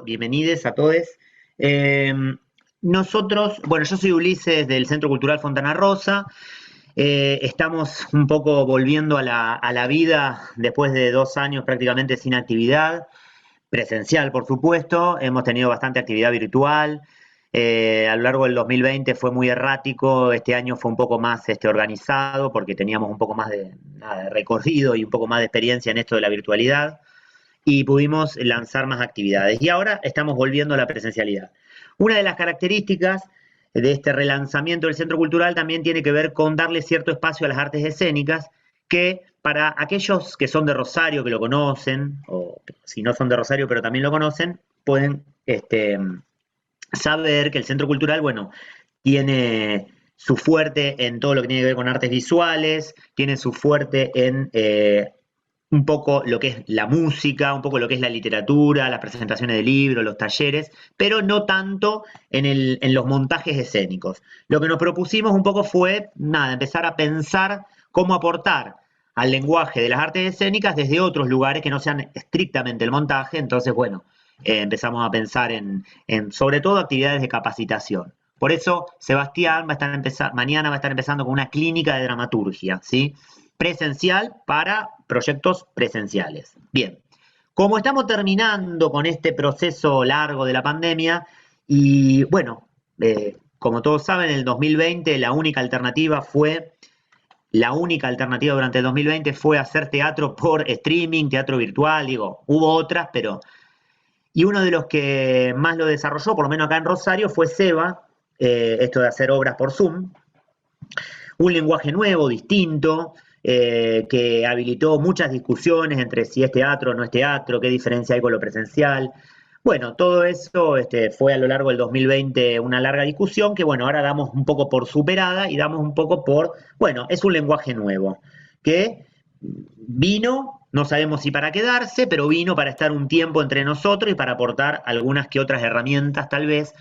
bienvenidos a todos. Nosotros, bueno, yo soy Ulises del Centro Cultural Fontana Rosa. Estamos un poco volviendo a la vida después de 2 años prácticamente sin actividad, presencial por supuesto. Hemos tenido bastante actividad virtual. A lo largo del 2020 fue muy errático, este año fue un poco más organizado porque teníamos un poco más de recorrido y un poco más de experiencia en esto de la virtualidad y pudimos lanzar más actividades. Y ahora estamos volviendo a la presencialidad. Una de las características de este relanzamiento del Centro Cultural también tiene que ver con darle cierto espacio a las artes escénicas, que para aquellos que son de Rosario, que lo conocen, o si no son de Rosario pero también lo conocen, pueden saber que el Centro Cultural, bueno, tiene su fuerte en todo lo que tiene que ver con artes visuales, tiene su fuerte en un poco lo que es la música, un poco lo que es la literatura, las presentaciones de libros, los talleres, pero no tanto en los montajes escénicos. Lo que nos propusimos un poco fue, nada, empezar a pensar cómo aportar al lenguaje de las artes escénicas desde otros lugares que no sean estrictamente el montaje. Entonces, bueno, empezamos a pensar en sobre todo actividades de capacitación. Por eso Sebastián mañana va a estar empezando con una clínica de dramaturgia, ¿sí? Presencial para proyectos presenciales. Bien, como estamos terminando con este proceso largo de la pandemia, y bueno, como todos saben, en el 2020 la única alternativa durante el 2020 fue hacer teatro por streaming, teatro virtual, digo, hubo otras, pero... Y uno de los que más lo desarrolló, por lo menos acá en Rosario, fue Seba, esto de hacer obras por Zoom, un lenguaje nuevo, distinto, que habilitó muchas discusiones entre si es teatro o no es teatro, qué diferencia hay con lo presencial. Bueno, todo eso fue a lo largo del 2020 una larga discusión que, bueno, ahora damos un poco por superada y damos un poco por, bueno, es un lenguaje nuevo que vino, no sabemos si para quedarse, pero vino para estar un tiempo entre nosotros y para aportar algunas que otras herramientas tal vez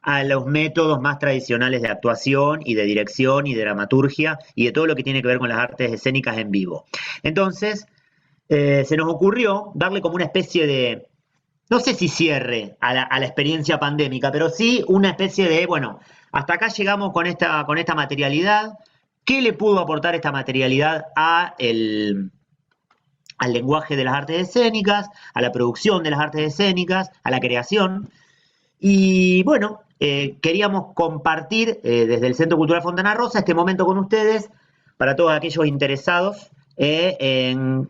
a los métodos más tradicionales de actuación y de dirección y de dramaturgia y de todo lo que tiene que ver con las artes escénicas en vivo. Entonces, se nos ocurrió darle como una especie de, no sé si cierre a la experiencia pandémica, pero sí una especie de, bueno, hasta acá llegamos con esta materialidad. ¿Qué le pudo aportar esta materialidad al lenguaje de las artes escénicas, a la producción de las artes escénicas, a la creación? Y bueno, queríamos compartir desde el Centro Cultural Fontana Rosa este momento con ustedes, para todos aquellos interesados en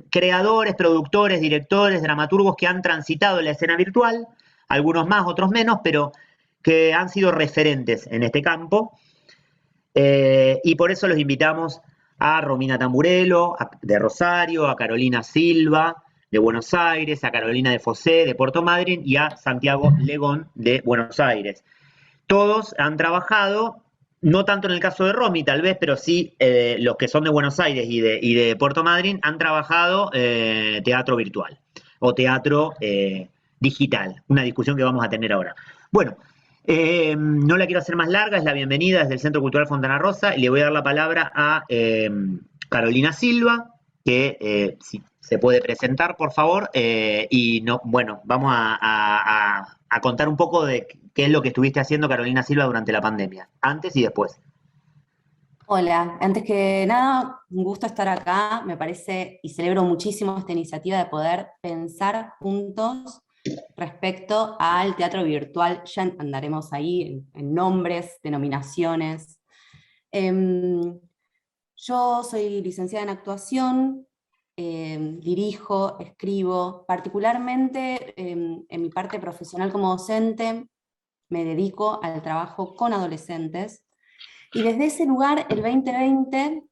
creadores, productores, directores, dramaturgos que han transitado en la escena virtual, algunos más, otros menos, pero que han sido referentes en este campo. Y por eso los invitamos a Romina Tamburello, de Rosario, a Carolina Silva, de Buenos Aires, a Carolina de Fosé, de Puerto Madryn, y a Santiago Legón, de Buenos Aires. Todos han trabajado, no tanto en el caso de Romy tal vez, pero sí los que son de Buenos Aires y de Puerto Madryn han trabajado teatro virtual o teatro digital, una discusión que vamos a tener ahora. Bueno, no la quiero hacer más larga, es la bienvenida desde el Centro Cultural Fontana Rosa y le voy a dar la palabra a Carolina Silva, que si se puede presentar, por favor, y no, bueno, vamos a contar un poco de qué es lo que estuviste haciendo, Carolina Silva, durante la pandemia, antes y después. Hola, antes que nada, un gusto estar acá. Me parece y celebro muchísimo esta iniciativa de poder pensar juntos respecto al teatro virtual. Ya andaremos ahí en nombres, denominaciones. Em, yo soy licenciada en actuación, dirijo, escribo, particularmente en mi parte profesional como docente, me dedico al trabajo con adolescentes. Y desde ese lugar, el 2020,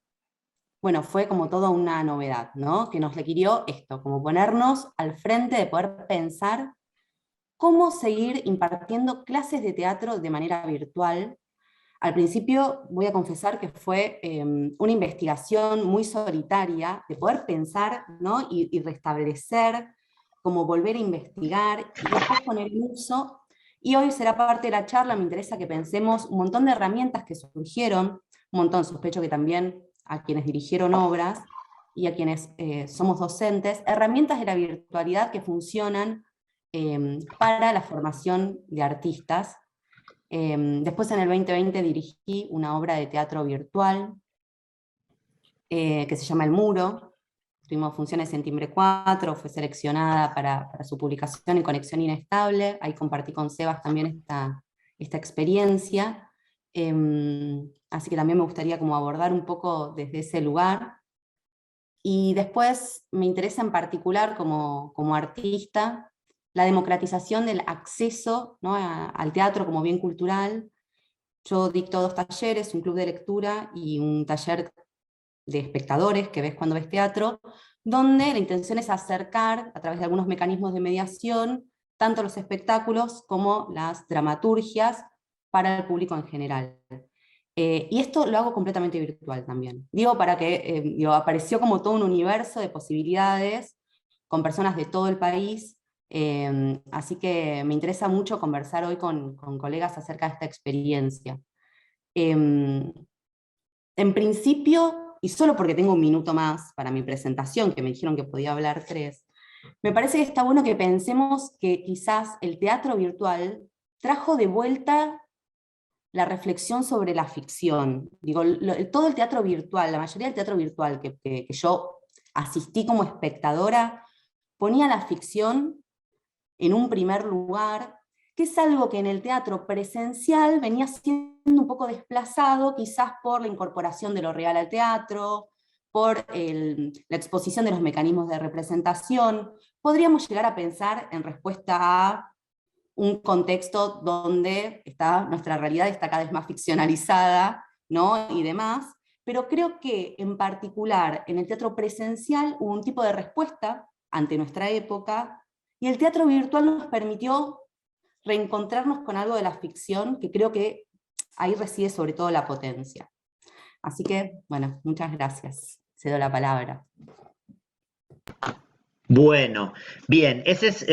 bueno, fue como toda una novedad, ¿no? Que nos requirió esto, como ponernos al frente de poder pensar cómo seguir impartiendo clases de teatro de manera virtual. Al principio voy a confesar que fue una investigación muy solitaria de poder pensar, ¿no? y restablecer, como volver a investigar y después poner en uso. Y hoy será parte de la charla, me interesa que pensemos un montón de herramientas que surgieron, un montón, sospecho que también a quienes dirigieron obras y a quienes somos docentes, herramientas de la virtualidad que funcionan para la formación de artistas. Después en el 2020 dirigí una obra de teatro virtual que se llama El Muro. Tuvimos funciones en Timbre 4, fue seleccionada para su publicación en Conexión Inestable. Ahí compartí con Sebas también esta experiencia. Así que también me gustaría como abordar un poco desde ese lugar. Y después me interesa en particular como artista la democratización del acceso, ¿no?, al teatro como bien cultural. Yo dicto 2 talleres, un club de lectura y un taller de espectadores que ves cuando ves teatro, donde la intención es acercar, a través de algunos mecanismos de mediación, tanto los espectáculos como las dramaturgias para el público en general. Y esto lo hago completamente virtual también. Digo, para que apareció como todo un universo de posibilidades con personas de todo el país, así que me interesa mucho conversar hoy con colegas acerca de esta experiencia. En principio, y solo porque tengo un minuto más para mi presentación, que me dijeron que podía hablar 3, me parece que está bueno que pensemos que quizás el teatro virtual trajo de vuelta la reflexión sobre la ficción. Digo, todo el teatro virtual, la mayoría del teatro virtual que yo asistí como espectadora, ponía la ficción en un primer lugar, que es algo que en el teatro presencial venía siendo un poco desplazado, quizás por la incorporación de lo real al teatro, por la exposición de los mecanismos de representación. Podríamos llegar a pensar en respuesta a un contexto donde nuestra realidad está cada vez más ficcionalizada, ¿no?, y demás, pero creo que en particular en el teatro presencial hubo un tipo de respuesta ante nuestra época, y el teatro virtual nos permitió reencontrarnos con algo de la ficción, que creo que ahí reside sobre todo la potencia. Así que, bueno, muchas gracias. Cedo la palabra. Bueno, bien, esa es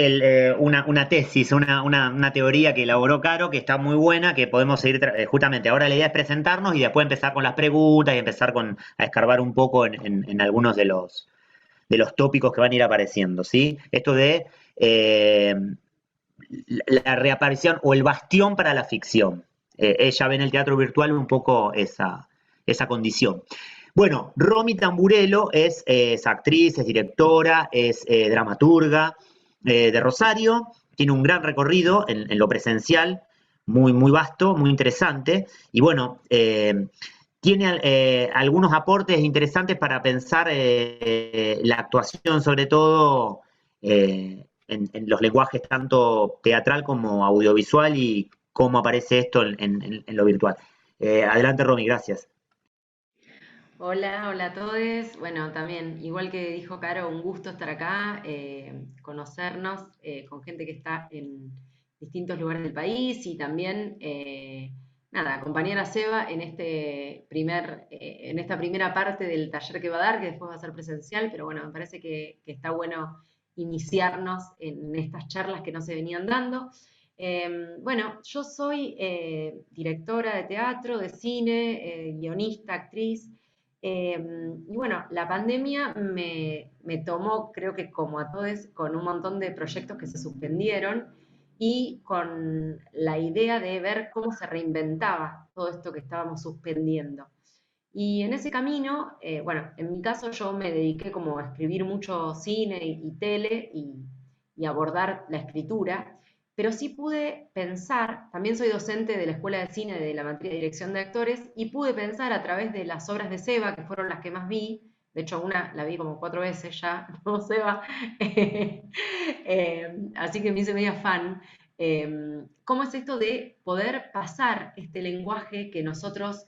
una tesis, una teoría que elaboró Caro, que está muy buena, que podemos seguir, justamente ahora la idea es presentarnos y después empezar con las preguntas y empezar a escarbar un poco en algunos de los tópicos que van a ir apareciendo, ¿sí? Esto de la reaparición o el bastión para la ficción. Ella ve en el teatro virtual un poco esa condición. Bueno, Romy Tamburello es actriz, es directora, es dramaturga de Rosario, tiene un gran recorrido en lo presencial, muy, muy vasto, muy interesante, y bueno, tiene algunos aportes interesantes para pensar la actuación, sobre todo en los lenguajes tanto teatral como audiovisual y cómo aparece esto en lo virtual. Adelante, Romy, gracias. Hola, hola a todos. Bueno, también, igual que dijo Caro, un gusto estar acá, conocernos con gente que está en distintos lugares del país y también, nada, acompañar a Seba en en esta primera parte del taller que va a dar, que después va a ser presencial, pero bueno, me parece que está bueno iniciarnos en estas charlas que no se venían dando. Bueno, yo soy directora de teatro, de cine, guionista, actriz. Y bueno, la pandemia me tomó, creo que como a todos, con un montón de proyectos que se suspendieron y con la idea de ver cómo se reinventaba todo esto que estábamos suspendiendo. Y en ese camino, bueno, en mi caso yo me dediqué como a escribir mucho cine y tele y abordar la escritura, pero sí pude pensar, también soy docente de la Escuela de Cine de la materia de Dirección de Actores, y pude pensar a través de las obras de Seba, que fueron las que más vi, de hecho una la vi como 4 veces ya, no Seba, así que me hice media fan, cómo es esto de poder pasar este lenguaje que nosotros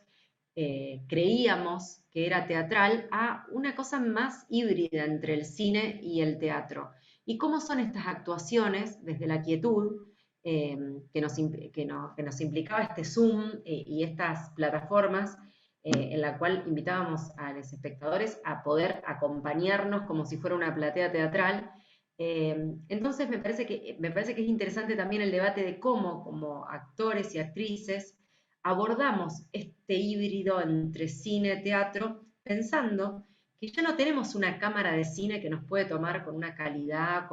creíamos que era teatral a una cosa más híbrida entre el cine y el teatro. ¿Y cómo son estas actuaciones desde la quietud que nos implicaba este Zoom y estas plataformas en la cual invitábamos a los espectadores a poder acompañarnos como si fuera una platea teatral? Entonces me parece que es interesante también el debate de cómo, como actores y actrices, abordamos este híbrido entre cine y teatro, pensando que ya no tenemos una cámara de cine que nos puede tomar con una calidad,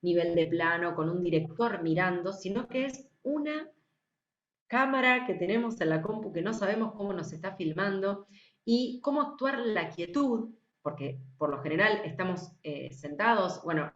nivel de plano, con un director mirando, sino que es una cámara que tenemos en la compu que no sabemos cómo nos está filmando y cómo actuar la quietud, porque por lo general estamos sentados, bueno,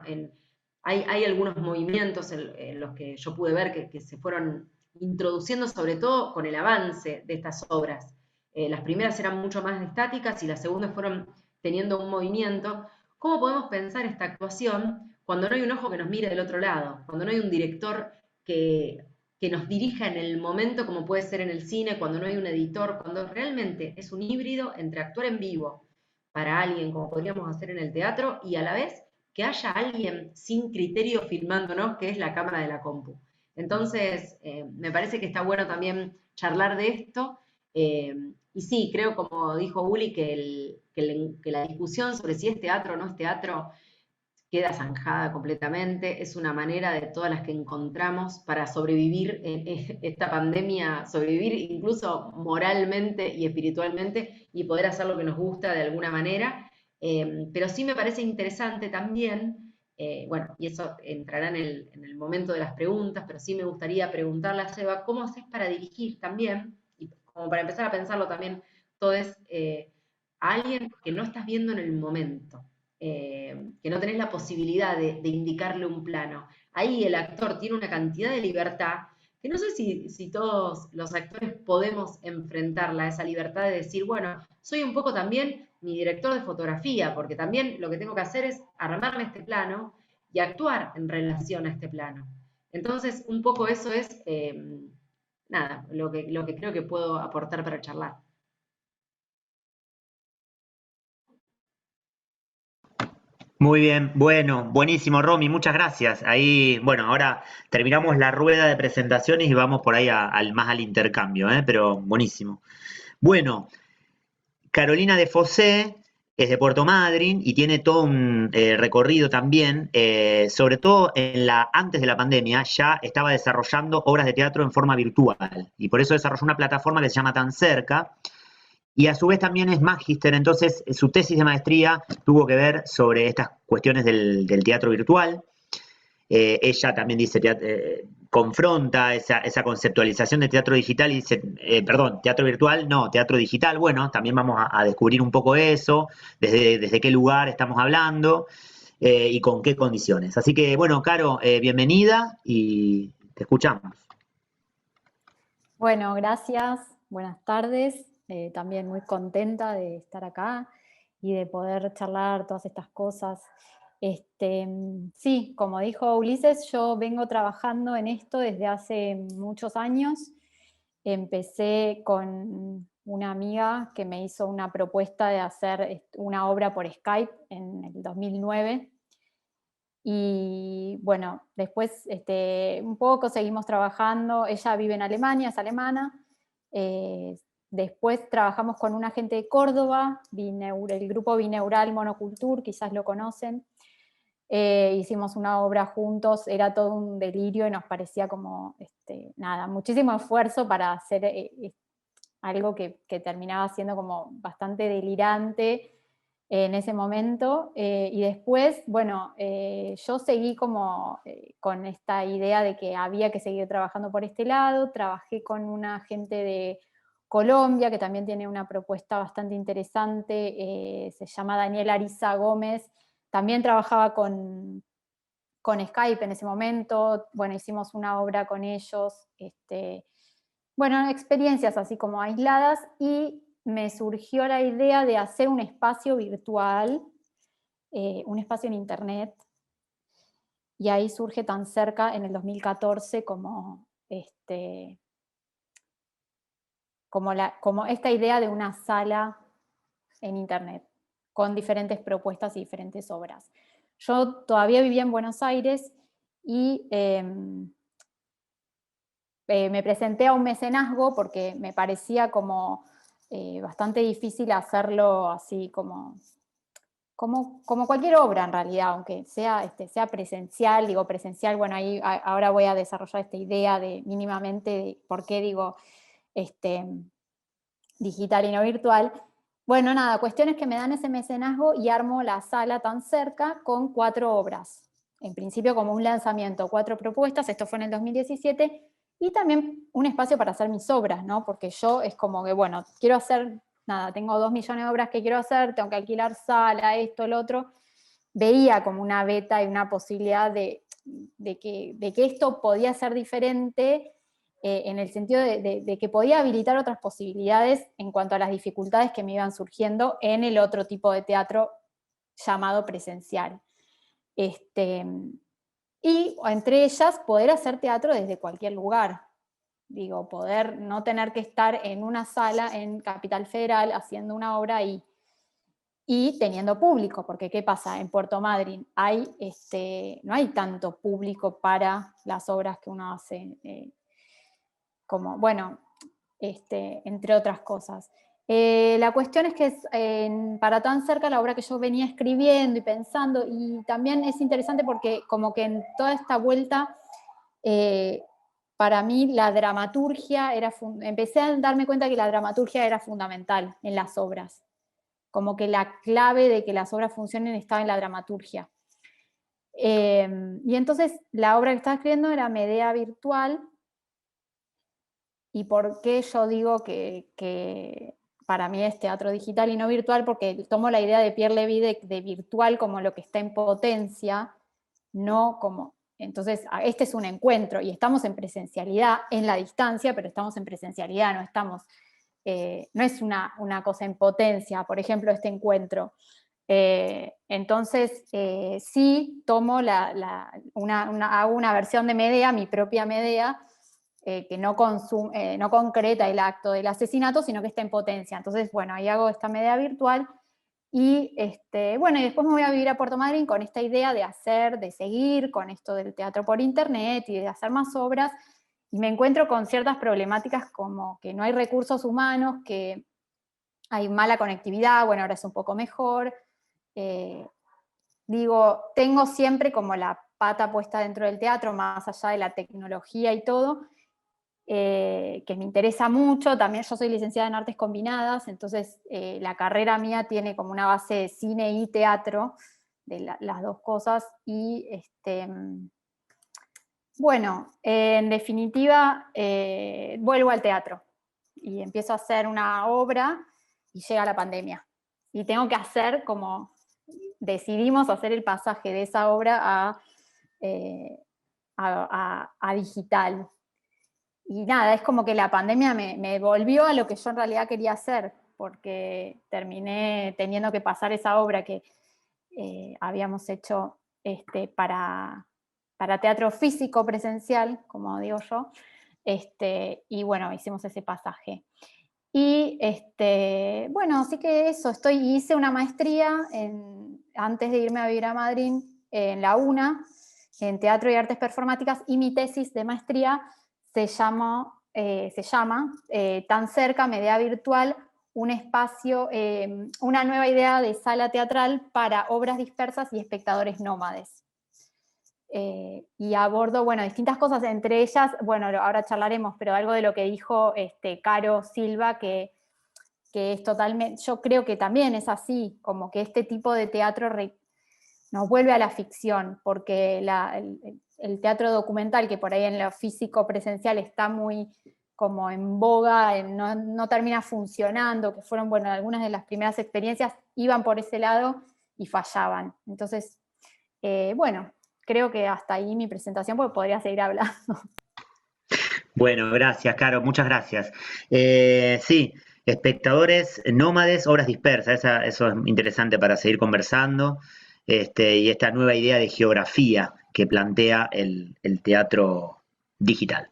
hay algunos movimientos en los que yo pude ver que se fueron introduciendo, sobre todo con el avance de estas obras. Las primeras eran mucho más estáticas y las segundas fueron teniendo un movimiento. ¿Cómo podemos pensar esta actuación cuando no hay un ojo que nos mire del otro lado? Cuando no hay un director que nos dirija en el momento, como puede ser en el cine, cuando no hay un editor, cuando realmente es un híbrido entre actuar en vivo para alguien, como podríamos hacer en el teatro, y a la vez que haya alguien sin criterio filmándonos, que es la cámara de la compu. Entonces, me parece que está bueno también charlar de esto. Y sí, creo, como dijo Uli, que la discusión sobre si es teatro o no es teatro queda zanjada completamente. Es una manera de todas las que encontramos para sobrevivir en esta pandemia, sobrevivir incluso moralmente y espiritualmente y poder hacer lo que nos gusta de alguna manera. Pero sí me parece interesante también, bueno, y eso entrará en el momento de las preguntas, pero sí me gustaría preguntarle a Seba, ¿cómo haces para dirigir también? Y como para empezar a pensarlo también, todo es a alguien que no estás viendo en el momento, que no tenés la posibilidad de indicarle un plano. Ahí el actor tiene una cantidad de libertad que no sé si todos los actores podemos enfrentarla, esa libertad de decir, bueno, soy un poco también mi director de fotografía, porque también lo que tengo que hacer es armarme este plano y actuar en relación a este plano. Entonces, un poco eso es, nada, lo que creo que puedo aportar para charlar. Muy bien, bueno, buenísimo, Romy, muchas gracias. Ahí, bueno, ahora terminamos la rueda de presentaciones y vamos por ahí más al intercambio, ¿eh? Pero buenísimo. Bueno, Carolina de Fossé es de Puerto Madryn y tiene todo un recorrido también, sobre todo antes de la pandemia, ya estaba desarrollando obras de teatro en forma virtual y por eso desarrolló una plataforma que se llama Tan Cerca y a su vez también es magíster, entonces su tesis de maestría tuvo que ver sobre estas cuestiones del teatro virtual. Ella también dice, confronta esa conceptualización de teatro digital y dice, perdón, teatro virtual, no, teatro digital. Bueno, también vamos a descubrir un poco eso, desde qué lugar estamos hablando y con qué condiciones. Así que, bueno, Caro, bienvenida y te escuchamos. Bueno, gracias, buenas tardes. También muy contenta de estar acá y de poder charlar todas estas cosas. Sí, como dijo Ulises, yo vengo trabajando en esto desde hace muchos años. Empecé con una amiga que me hizo una propuesta de hacer una obra por Skype en el 2009. Y bueno, después un poco seguimos trabajando. Ella vive en Alemania, es alemana. Después trabajamos con una gente de Córdoba, el grupo Bineural Monocultur, quizás lo conocen. Hicimos una obra juntos, era todo un delirio y nos parecía como, nada, muchísimo esfuerzo para hacer algo que terminaba siendo como bastante delirante en ese momento. Y después, bueno, yo seguí como con esta idea de que había que seguir trabajando por este lado. Trabajé con una gente de Colombia que también tiene una propuesta bastante interesante, se llama Daniela Ariza Gómez. También trabajaba con Skype en ese momento. Bueno, hicimos una obra con ellos, bueno, experiencias así como aisladas, y me surgió la idea de hacer un espacio virtual, un espacio en internet, y ahí surge Tan Cerca en el 2014 como esta idea de una sala en internet, con diferentes propuestas y diferentes obras. Yo todavía vivía en Buenos Aires y me presenté a un mecenazgo porque me parecía como bastante difícil hacerlo así como cualquier obra en realidad, aunque sea presencial. Digo presencial, bueno, ahí ahora voy a desarrollar esta idea de mínimamente de por qué digo digital y no virtual. Bueno, nada, cuestiones que me dan ese mecenazgo y armo la sala Tan Cerca con 4 obras. en principio como un lanzamiento, 4 propuestas, esto fue en el 2017, y también un espacio para hacer mis obras, ¿no? Porque yo es como que, bueno, quiero hacer, nada, tengo 2 millones de obras que quiero hacer, tengo que alquilar sala, esto, lo otro. Veía como una beta y una posibilidad de que esto podía ser diferente, en el sentido de que podía habilitar otras posibilidades en cuanto a las dificultades que me iban surgiendo en el otro tipo de teatro llamado presencial. Y entre ellas, poder hacer teatro desde cualquier lugar. Digo, poder no tener que estar en una sala en Capital Federal haciendo una obra ahí. Y teniendo público, porque ¿qué pasa? En Puerto Madryn no hay tanto público para las obras que uno hace, como, bueno, entre otras cosas. La cuestión es que para tan cerca la obra que yo venía escribiendo y pensando, y también es interesante porque como que en toda esta vuelta, para mí la dramaturgia empecé a darme cuenta que la dramaturgia era fundamental en las obras, como que la clave de que las obras funcionen estaba en la dramaturgia. Y entonces la obra que estaba escribiendo era Medea virtual. ¿Y por qué yo digo que para mí es teatro digital y no virtual? Porque tomo la idea de Pierre Levy de virtual como lo que está en potencia, no como... Entonces, este es un encuentro y estamos en presencialidad, en la distancia, pero estamos en presencialidad, no estamos... no es una cosa en potencia, por ejemplo, este encuentro. Entonces, sí tomo hago una versión de Medea, mi propia Medea, que no concreta el acto del asesinato, sino que está en potencia. Entonces, bueno, ahí hago esta Medea virtual y, bueno, y después me voy a vivir a Puerto Madryn con esta idea de seguir con esto del teatro por internet y de hacer más obras, y me encuentro con ciertas problemáticas como que no hay recursos humanos, que hay mala conectividad, bueno, ahora es un poco mejor. Digo, tengo siempre como la pata puesta dentro del teatro, más allá de la tecnología y todo, que me interesa mucho. También yo soy licenciada en Artes Combinadas, entonces la carrera mía tiene como una base de cine y teatro, de las dos cosas, y bueno, en definitiva, vuelvo al teatro y empiezo a hacer una obra y llega la pandemia. Y tengo que hacer como, decidimos hacer el pasaje de esa obra a digital. Y nada, es como que la pandemia me volvió a lo que yo en realidad quería hacer, porque terminé teniendo que pasar esa obra que habíamos hecho para teatro físico presencial, como digo yo, y bueno, hicimos ese pasaje. Y bueno, así que eso, hice una maestría antes de irme a vivir a Madrid en la UNA, en Teatro y Artes Performáticas, y mi tesis de maestría se llama Tan cerca, Medea virtual, un espacio, una nueva idea de sala teatral para obras dispersas y espectadores nómades. Y abordo, bueno, distintas cosas, entre ellas, bueno, ahora charlaremos, pero algo de lo que dijo Caro Silva, que es totalmente, yo creo que también es así, como que este tipo de teatro nos vuelve a la ficción, porque el teatro documental, que por ahí en lo físico presencial está muy como en boga, no termina funcionando, que fueron, bueno, algunas de las primeras experiencias iban por ese lado y fallaban. Entonces, bueno, creo que hasta ahí mi presentación, porque podría seguir hablando. Bueno, gracias, Caro, muchas gracias. Sí, espectadores nómades, obras dispersas, eso es interesante para seguir conversando, y esta nueva idea de geografía que plantea el teatro digital.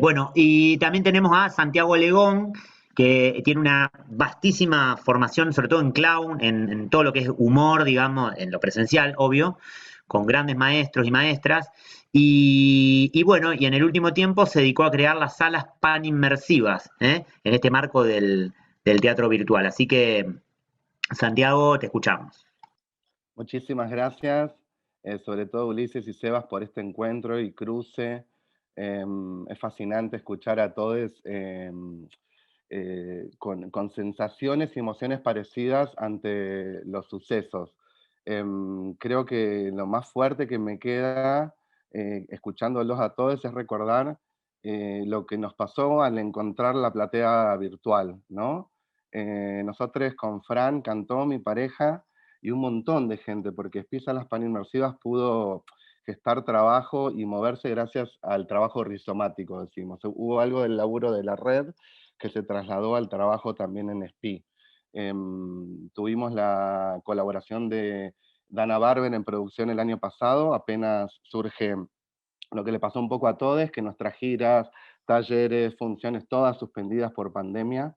Bueno, y también tenemos a Santiago Legón, que tiene una vastísima formación, sobre todo en clown, en todo lo que es humor, digamos, en lo presencial, obvio, con grandes maestros y maestras. Y bueno, y en el último tiempo se dedicó a crear las salas paninmersivas, en este marco del teatro virtual. Así que, Santiago, te escuchamos. Muchísimas gracias, sobre todo Ulises y Sebas, por este encuentro y cruce. Es fascinante escuchar a todos con sensaciones y emociones parecidas ante los sucesos. Creo que lo más fuerte que me queda, escuchándolos a todos, es recordar lo que nos pasó al encontrar la platea virtual, ¿no? Nosotros con Fran, Cantó, mi pareja, y un montón de gente, porque Espí Salas Paninmersivas pudo gestar trabajo y moverse gracias al trabajo rizomático, decimos. Hubo algo del laburo de la red que se trasladó al trabajo también en Espí. Tuvimos la colaboración de Dana Barber en producción el año pasado, apenas surge lo que le pasó un poco a todos, que nuestras giras, talleres, funciones, todas suspendidas por pandemia,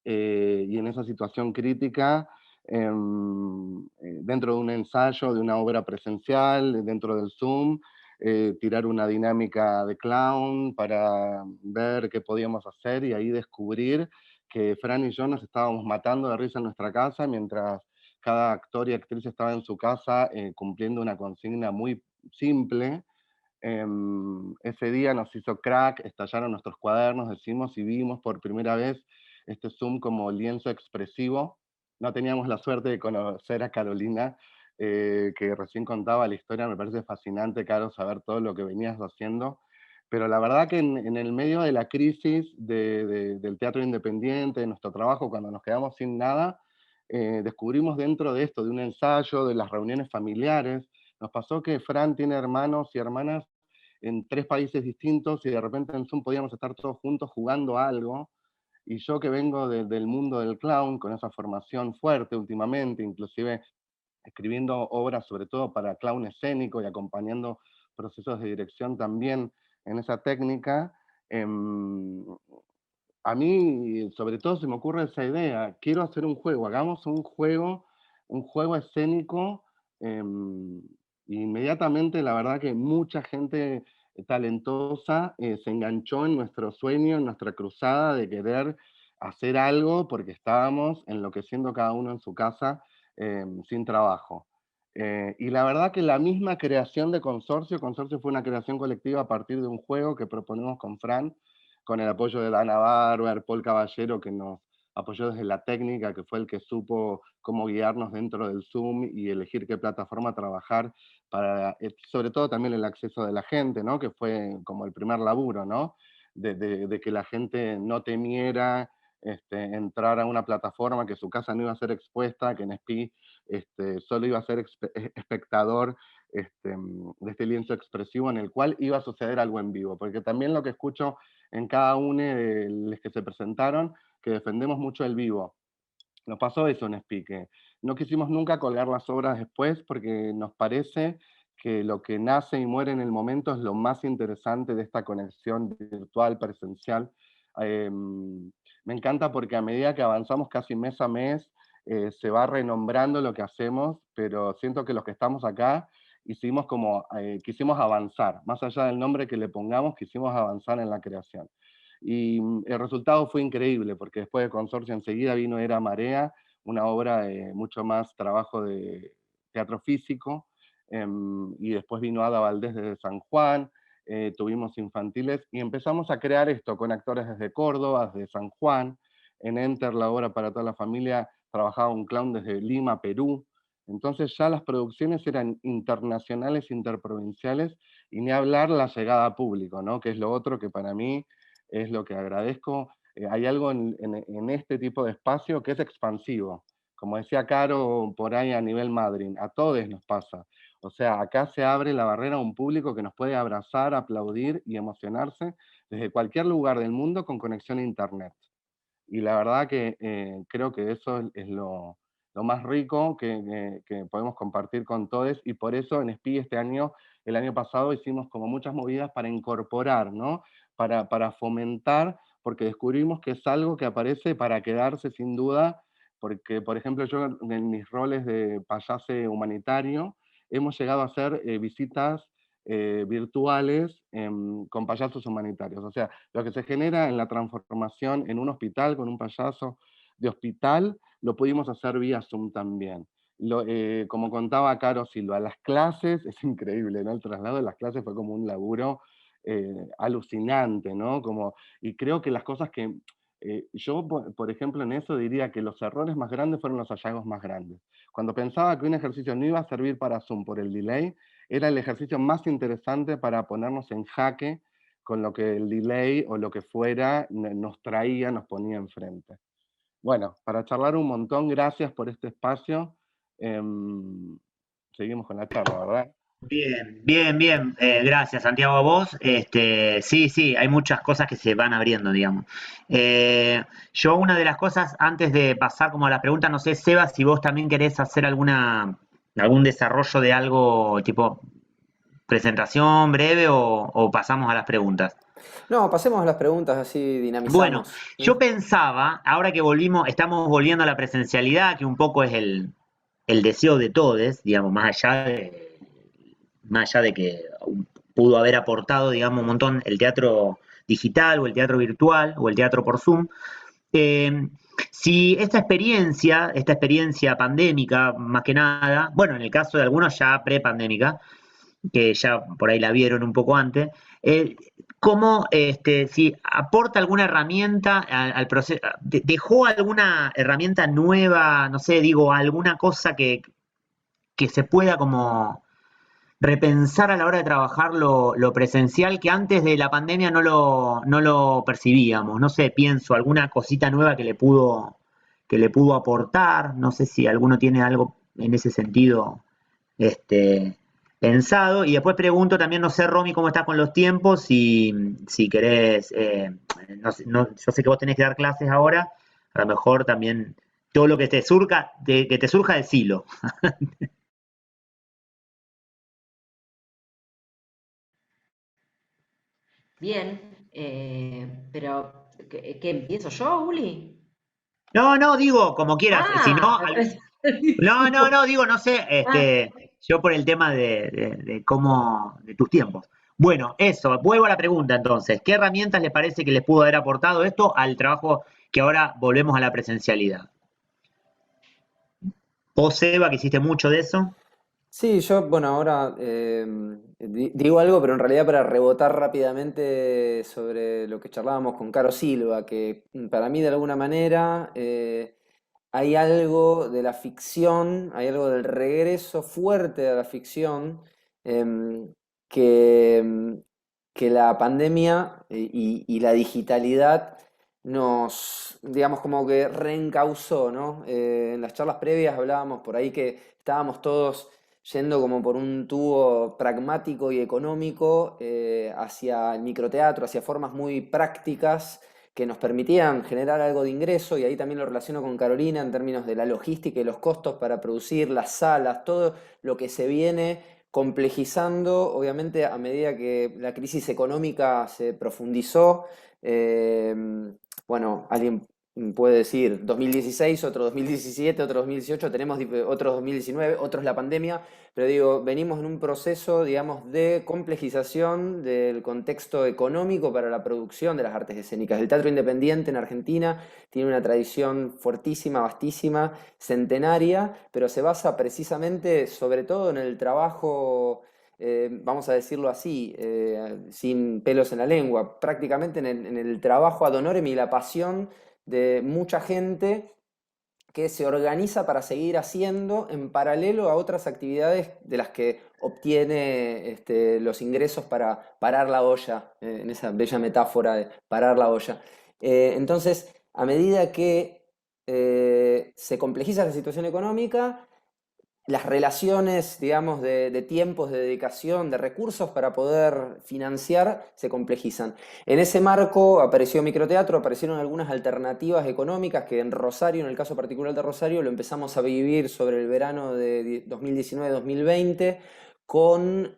y en esa situación crítica, dentro de un ensayo, de una obra presencial, dentro del Zoom, tirar una dinámica de clown para ver qué podíamos hacer y ahí descubrir que Fran y yo nos estábamos matando de risa en nuestra casa mientras cada actor y actriz estaba en su casa cumpliendo una consigna muy simple. Ese día nos hizo crack, estallaron nuestros cuadernos, decimos, y vimos por primera vez este Zoom como lienzo expresivo. No teníamos la suerte de conocer a Carolina, que recién contaba la historia. Me parece fascinante, Caro, saber todo lo que venías haciendo. Pero la verdad que en el medio de la crisis del teatro independiente, de nuestro trabajo, cuando nos quedamos sin nada, descubrimos dentro de esto, de un ensayo, de las reuniones familiares, nos pasó que Fran tiene hermanos y hermanas en 3 países distintos y de repente en Zoom podíamos estar todos juntos jugando a algo. Y yo que vengo del mundo del clown, con esa formación fuerte últimamente, inclusive escribiendo obras sobre todo para clown escénico y acompañando procesos de dirección también en esa técnica, em, a mí sobre todo se me ocurre esa idea, quiero hacer un juego, hagamos un juego escénico. em, Inmediatamente la verdad que mucha gente talentosa se enganchó en nuestro sueño, en nuestra cruzada de querer hacer algo porque estábamos enloqueciendo cada uno en su casa sin trabajo. Y la verdad que la misma creación de Consorcio fue una creación colectiva a partir de un juego que proponemos con Fran, con el apoyo de Dana Barber, Paul Caballero, que nos apoyó desde la técnica, que fue el que supo cómo guiarnos dentro del Zoom y elegir qué plataforma trabajar para, sobre todo también el acceso de la gente, ¿no? Que fue como el primer laburo, ¿no? De que la gente no temiera entrar a una plataforma, que su casa no iba a ser expuesta, que en SPI solo iba a ser espectador de este lienzo expresivo en el cual iba a suceder algo en vivo, porque también lo que escucho en cada uno de los que se presentaron, que defendemos mucho el vivo. Nos pasó eso en SPI, que no quisimos nunca colgar las obras después porque nos parece que lo que nace y muere en el momento es lo más interesante de esta conexión virtual, presencial. Me encanta porque a medida que avanzamos casi mes a mes, se va renombrando lo que hacemos, pero siento que los que estamos acá hicimos como, quisimos avanzar, más allá del nombre que le pongamos, quisimos avanzar en la creación. Y el resultado fue increíble, porque después de Consorcio enseguida vino Era Marea, una obra de mucho más trabajo de teatro físico, y después vino Ada Valdés desde San Juan, tuvimos infantiles, y empezamos a crear esto con actores desde Córdoba, desde San Juan. En Enter, la obra para toda la familia, trabajaba un clown desde Lima, Perú. Entonces ya las producciones eran internacionales, interprovinciales, y ni hablar la llegada a público, ¿no? Que es lo otro que para mí es lo que agradezco. Hay algo en este tipo de espacio que es expansivo. Como decía Caro por ahí a nivel Madrid, a todos nos pasa. O sea, acá se abre la barrera a un público que nos puede abrazar, aplaudir y emocionarse desde cualquier lugar del mundo con conexión a Internet. Y la verdad que creo que eso es lo más rico que podemos compartir con todos, y por eso en SPI este año, el año pasado hicimos como muchas movidas para incorporar, ¿no? Para fomentar, porque descubrimos que es algo que aparece para quedarse sin duda, porque por ejemplo yo en mis roles de payase humanitario hemos llegado a hacer visitas virtuales con payasos humanitarios. O sea, lo que se genera en la transformación en un hospital con un payaso de hospital, lo pudimos hacer vía Zoom también. Como contaba Caro Silva, las clases, es increíble, ¿no? El traslado de las clases fue como un laburo alucinante, ¿no? Como, y creo que las cosas que Yo, por ejemplo, en eso diría que los errores más grandes fueron los hallazgos más grandes. Cuando pensaba que un ejercicio no iba a servir para Zoom por el delay, era el ejercicio más interesante para ponernos en jaque con lo que el delay o lo que fuera nos traía, nos ponía enfrente. Bueno, para charlar un montón, gracias por este espacio. Seguimos con la charla, ¿verdad? Bien, bien, bien. Gracias, Santiago, a vos. Sí, sí, hay muchas cosas que se van abriendo, digamos. Yo una de las cosas, antes de pasar como a las preguntas, no sé, Seba, si vos también querés hacer algún desarrollo de algo tipo presentación breve o pasamos a las preguntas. No, pasemos a las preguntas, así Bueno, dinamizamos. yo pensaba, ahora que estamos volviendo a la presencialidad, que un poco es el deseo de todos, digamos, más allá de que pudo haber aportado, digamos, un montón el teatro digital o el teatro virtual o el teatro por Zoom. Eh, si esta experiencia pandémica, más que nada, bueno, en el caso de algunos ya prepandémica, que ya por ahí la vieron un poco antes, cómo, si aporta alguna herramienta al proceso, dejó alguna herramienta nueva, no sé, digo, alguna cosa que se pueda como repensar a la hora de trabajar lo presencial que antes de la pandemia no lo percibíamos. No sé, pienso alguna cosita nueva que le pudo aportar. No sé si alguno tiene algo en ese sentido pensado. Y después pregunto también, no sé, Romy, cómo estás con los tiempos, si querés, yo sé que vos tenés que dar clases ahora, a lo mejor también todo lo que te surja, que te surja del silo. Bien, pero ¿qué empiezo yo, Uli? No, digo, como quieras, si Ah, no, me parece no, digo, no sé, Ah, yo por el tema de cómo, de tus tiempos. Bueno, eso, vuelvo a la pregunta entonces, ¿qué herramientas le parece que les pudo haber aportado esto al trabajo que ahora volvemos a la presencialidad? Vos, Seba, que hiciste mucho de eso. Sí, yo, bueno, ahora digo algo, pero en realidad para rebotar rápidamente sobre lo que charlábamos con Caro Silva, que para mí de alguna manera hay algo de la ficción, hay algo del regreso fuerte a la ficción em, que, que la pandemia y la digitalidad nos, digamos, como que reencauzó, ¿no? En las charlas previas hablábamos por ahí que estábamos todos yendo como por un tubo pragmático y económico hacia el microteatro, hacia formas muy prácticas que nos permitían generar algo de ingreso, y ahí también lo relaciono con Carolina en términos de la logística y los costos para producir las salas, todo lo que se viene complejizando, obviamente a medida que la crisis económica se profundizó. eh, bueno, alguien puede decir 2016, otro 2017, otro 2018, tenemos otros 2019, otros la pandemia, pero digo, venimos en un proceso, digamos, de complejización del contexto económico para la producción de las artes escénicas. El teatro independiente en Argentina tiene una tradición fuertísima, vastísima, centenaria, pero se basa precisamente, sobre todo en el trabajo, vamos a decirlo así, sin pelos en la lengua, prácticamente en el trabajo ad honorem y la pasión de mucha gente que se organiza para seguir haciendo en paralelo a otras actividades de las que obtiene los ingresos para parar la olla, en esa bella metáfora de parar la olla. Entonces, a medida que se complejiza la situación económica, las relaciones, digamos, de tiempos, de dedicación, de recursos para poder financiar se complejizan. En ese marco apareció microteatro, aparecieron algunas alternativas económicas que en Rosario, en el caso particular de Rosario, lo empezamos a vivir sobre el verano de 2019-2020 con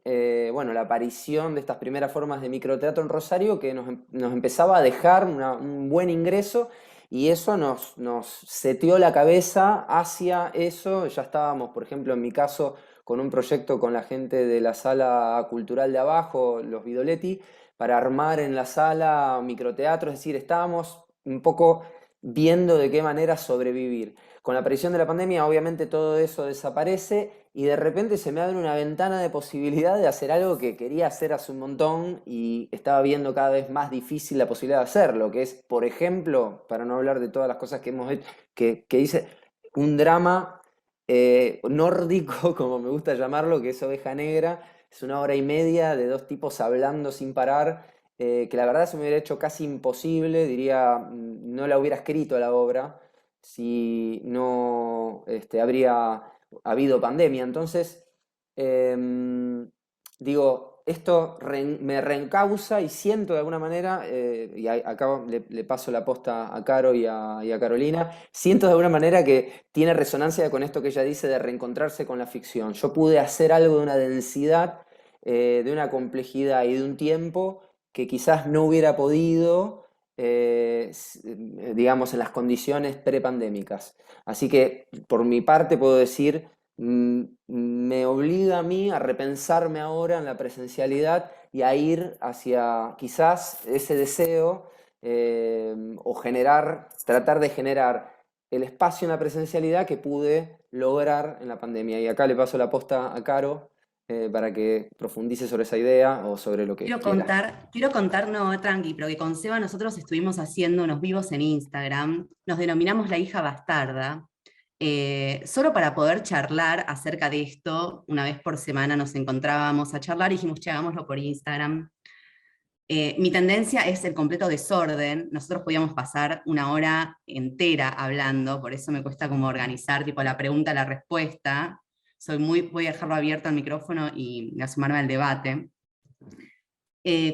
bueno, la aparición de estas primeras formas de microteatro en Rosario que nos empezaba a dejar un buen ingreso, y eso nos seteó la cabeza hacia eso. Ya estábamos, por ejemplo, en mi caso, con un proyecto con la gente de la sala cultural de abajo, los Vidoletti, para armar en la sala microteatro, es decir, estábamos un poco viendo de qué manera sobrevivir. Con la aparición de la pandemia, obviamente todo eso desaparece y de repente se me abre una ventana de posibilidad de hacer algo que quería hacer hace un montón y estaba viendo cada vez más difícil la posibilidad de hacerlo, que es, por ejemplo, para no hablar de todas las cosas que hemos hecho, que hice un drama nórdico, como me gusta llamarlo, que es Oveja Negra. Es 1 hora y media de 2 tipos hablando sin parar, que la verdad se me hubiera hecho casi imposible, diría, no la hubiera escrito la obra si no habría habido pandemia. Entonces, digo, esto me reencausa y siento de alguna manera, y acá le paso la posta a Caro y a Carolina, siento de alguna manera que tiene resonancia con esto que ella dice de reencontrarse con la ficción. Yo pude hacer algo de una densidad, de una complejidad y de un tiempo que quizás no hubiera podido, digamos, en las condiciones prepandémicas. Así que, por mi parte, puedo decir, me obliga a mí a repensarme ahora en la presencialidad y a ir hacia quizás ese deseo, o tratar de generar el espacio en la presencialidad que pude lograr en la pandemia. Y acá le paso la posta a Caro, para que profundice sobre esa idea o sobre lo que quiera. Quiero contar, no, tranqui, pero que con Seba nosotros estuvimos haciendo unos vivos en Instagram, nos denominamos La Hija Bastarda, solo para poder charlar acerca de esto. Una vez por semana nos encontrábamos a charlar y dijimos, che, hagámoslo por Instagram. Mi tendencia es el completo desorden. Nosotros podíamos pasar 1 hora entera hablando, por eso me cuesta como organizar tipo la pregunta, la respuesta. Voy a dejarlo abierto al micrófono y asomarme al debate.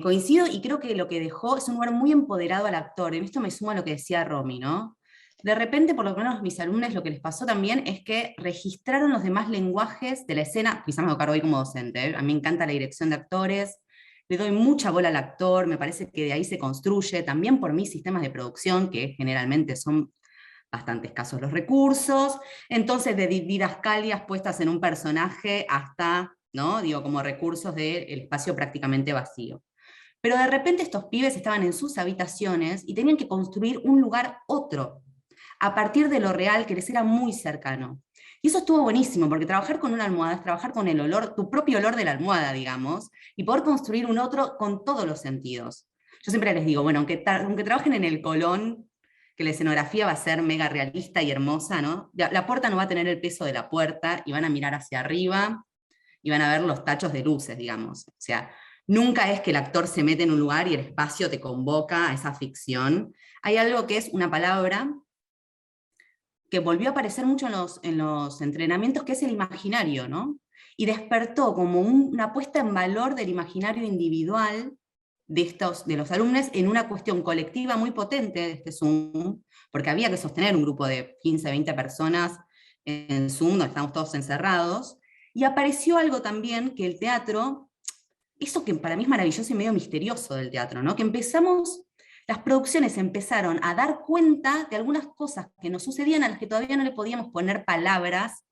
Coincido y creo que lo que dejó es un lugar muy empoderado al actor. En esto me sumo a lo que decía Romy, ¿no? De repente, por lo menos mis alumnos, lo que les pasó también es que registraron los demás lenguajes de la escena. Quizás me hago cargo hoy como docente, ¿eh? A mí me encanta la dirección de actores, le doy mucha bola al actor, me parece que de ahí se construye, también por mis sistemas de producción, que generalmente son bastante escasos los recursos, entonces de didascalias puestas en un personaje hasta, ¿no? Digo, como recursos del espacio prácticamente vacío. Pero de repente estos pibes estaban en sus habitaciones y tenían que construir un lugar otro, a partir de lo real que les era muy cercano. Y eso estuvo buenísimo, porque trabajar con una almohada es trabajar con el olor, tu propio olor de la almohada, digamos, y poder construir un otro con todos los sentidos. Yo siempre les digo, bueno, aunque trabajen en el Colón, que la escenografía va a ser mega realista y hermosa, ¿no? La puerta no va a tener el peso de la puerta, y van a mirar hacia arriba, y van a ver los tachos de luces, digamos. O sea, nunca es que el actor se mete en un lugar y el espacio te convoca a esa ficción. Hay algo que es una palabra que volvió a aparecer mucho en los entrenamientos, que es el imaginario, ¿no? Y despertó como una puesta en valor del imaginario individual de los alumnos en una cuestión colectiva muy potente de este Zoom, porque había que sostener un grupo de 15, 20 personas en Zoom, donde estamos todos encerrados, y apareció algo también que el teatro, eso que para mí es maravilloso y medio misterioso del teatro, ¿no? Que las producciones empezaron a dar cuenta de algunas cosas que nos sucedían a las que todavía no le podíamos poner palabras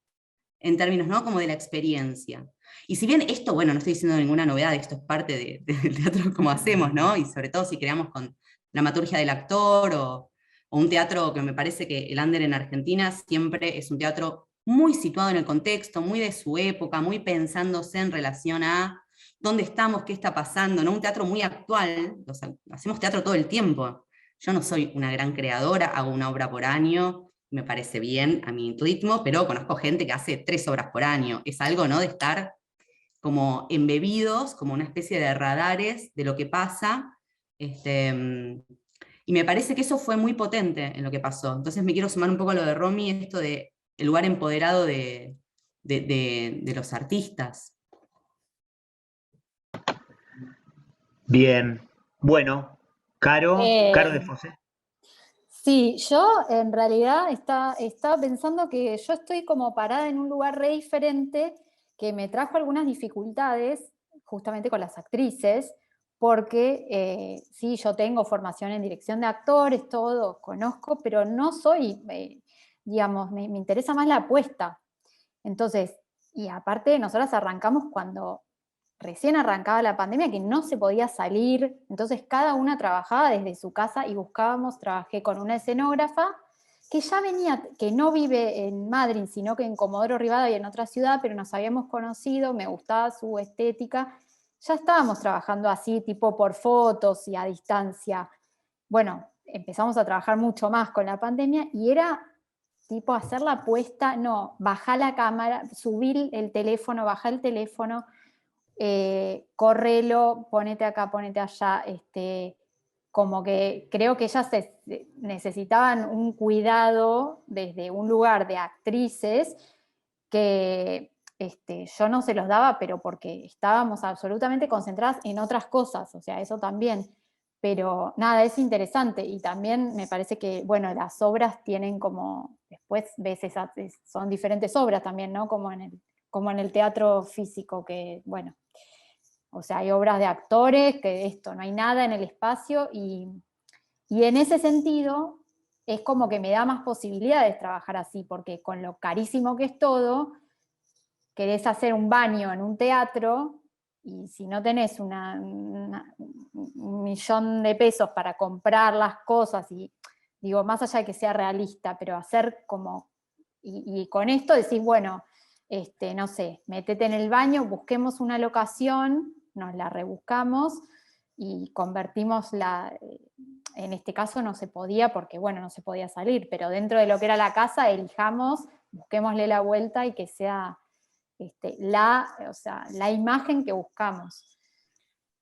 en términos, ¿no? Como de la experiencia. Y si bien esto, bueno, no estoy diciendo ninguna novedad, esto es parte del teatro como hacemos, ¿no? Y sobre todo si creamos con dramaturgia del actor o un teatro que me parece que el under en Argentina siempre es un teatro muy situado en el contexto, muy de su época, muy pensándose en relación a dónde estamos, qué está pasando, ¿no? Un teatro muy actual, o sea, hacemos teatro todo el tiempo. Yo no soy una gran creadora, hago una obra por año, me parece bien a mi ritmo, pero conozco gente que hace 3 obras por año. Es algo, ¿no? De estar como embebidos, como una especie de radares de lo que pasa, y me parece que eso fue muy potente en lo que pasó. Entonces me quiero sumar un poco a lo de Romy, esto de el lugar empoderado de los artistas. Bien, bueno, Caro de Fosé. Sí, yo en realidad estaba pensando que yo estoy como parada en un lugar re diferente que me trajo algunas dificultades justamente con las actrices, porque sí, yo tengo formación en dirección de actores, todo, conozco, pero no soy, digamos, me interesa más la apuesta. Entonces, y aparte nosotras arrancamos cuando recién arrancaba la pandemia, que no se podía salir, entonces cada una trabajaba desde su casa y trabajé con una escenógrafa que ya venía, que no vive en Madrid, sino que en Comodoro Rivadavia, en otra ciudad, pero nos habíamos conocido, me gustaba su estética, ya estábamos trabajando así, tipo por fotos y a distancia. Bueno, empezamos a trabajar mucho más con la pandemia y era tipo hacer la apuesta, no, bajar la cámara, subir el teléfono, bajar el teléfono, correlo, ponete acá, ponete allá, como que creo que ellas necesitaban un cuidado desde un lugar de actrices que yo no se los daba, pero porque estábamos absolutamente concentradas en otras cosas, o sea, eso también. Pero nada, es interesante y también me parece que, bueno, las obras tienen como, después ves son diferentes obras también, ¿no? Como en el teatro físico, que, bueno, o sea, hay obras de actores, que esto, no hay nada en el espacio y en ese sentido es como que me da más posibilidades trabajar así, porque con lo carísimo que es todo, querés hacer un baño en un teatro y si no tenés un millón de pesos para comprar las cosas, y digo, más allá de que sea realista, pero hacer como, y con esto decís, bueno, no sé, métete en el baño, busquemos una locación, nos la rebuscamos y convertimos en este caso no se podía porque, bueno, no se podía salir, pero dentro de lo que era la casa, elijamos, busquémosle la vuelta y que sea o sea, la imagen que buscamos.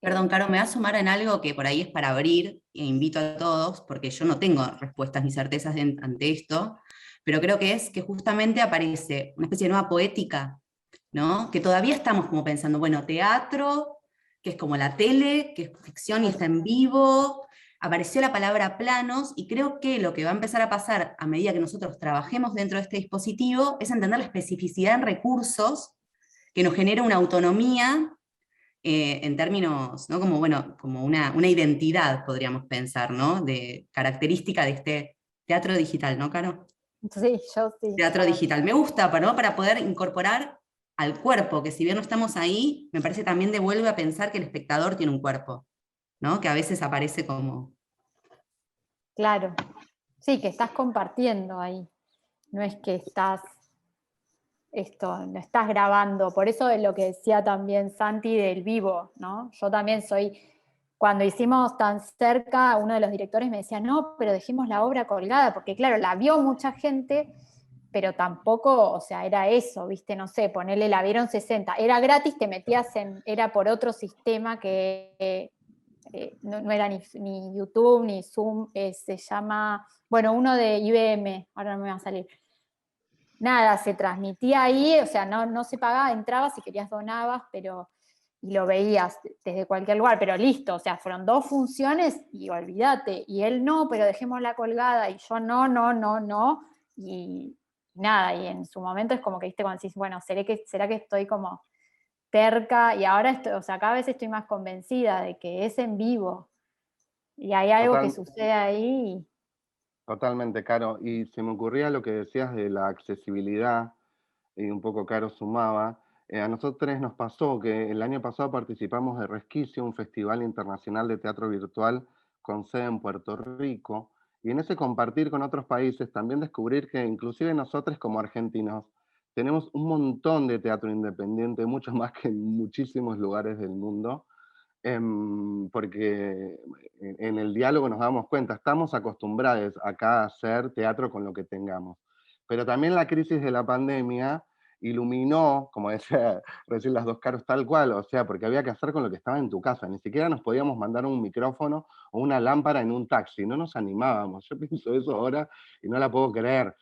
Perdón, Caro, me va a sumar en algo que por ahí es para abrir, e invito a todos, porque yo no tengo respuestas ni certezas ante esto, pero creo que es que justamente aparece una especie de nueva poética, ¿no? Que todavía estamos como pensando, bueno, teatro, que es como la tele, que es ficción y está en vivo, apareció la palabra planos, y creo que lo que va a empezar a pasar a medida que nosotros trabajemos dentro de este dispositivo es entender la especificidad en recursos que nos genera una autonomía en términos, ¿no? Como, bueno, como una identidad, podríamos pensar, ¿no? De característica de este teatro digital, ¿no, Caro? Sí, yo sí. Teatro digital. Me gusta, ¿no? Para poder incorporar al cuerpo, que si bien no estamos ahí, me parece también devuelve a pensar que el espectador tiene un cuerpo, ¿no? Que a veces aparece como... Claro. Sí, que estás compartiendo ahí. No es que no estás grabando. Por eso es lo que decía también Santi del vivo, ¿no? Yo también cuando hicimos Tan Cerca, uno de los directores me decía, no, pero dejemos la obra colgada, porque claro, la vio mucha gente, pero tampoco, o sea, era eso, viste, no sé, ponerle, la vieron 60, era gratis, te metías era por otro sistema que no era ni YouTube, ni Zoom, se llama, bueno, uno de IBM, ahora no me va a salir. Nada, se transmitía ahí, o sea, no se pagaba, entrabas si querías donabas, pero y lo veías desde cualquier lugar, pero listo, o sea, fueron 2 funciones y olvídate, y él no, pero dejémosla colgada, y yo no, y nada, y en su momento es como que, viste, cuando decís, bueno, ¿será que estoy como terca? Y ahora estoy, o sea, cada vez estoy más convencida de que es en vivo, y hay algo que Total, sucede ahí. totalmente, Caro. Y se me ocurría lo que decías de la accesibilidad, y un poco Caro sumaba. A nosotros nos pasó que el año pasado participamos de Resquicio, un festival internacional de teatro virtual con sede en Puerto Rico, y en ese compartir con otros países también descubrir que inclusive nosotros como argentinos tenemos un montón de teatro independiente, mucho más que en muchísimos lugares del mundo, porque en el diálogo nos damos cuenta, estamos acostumbrados acá a hacer teatro con lo que tengamos. Pero también la crisis de la pandemia iluminó, como decía recién las 2 Caros, tal cual, o sea, porque había que hacer con lo que estaba en tu casa, ni siquiera nos podíamos mandar un micrófono o una lámpara en un taxi, no nos animábamos, yo pienso eso ahora y no la puedo creer.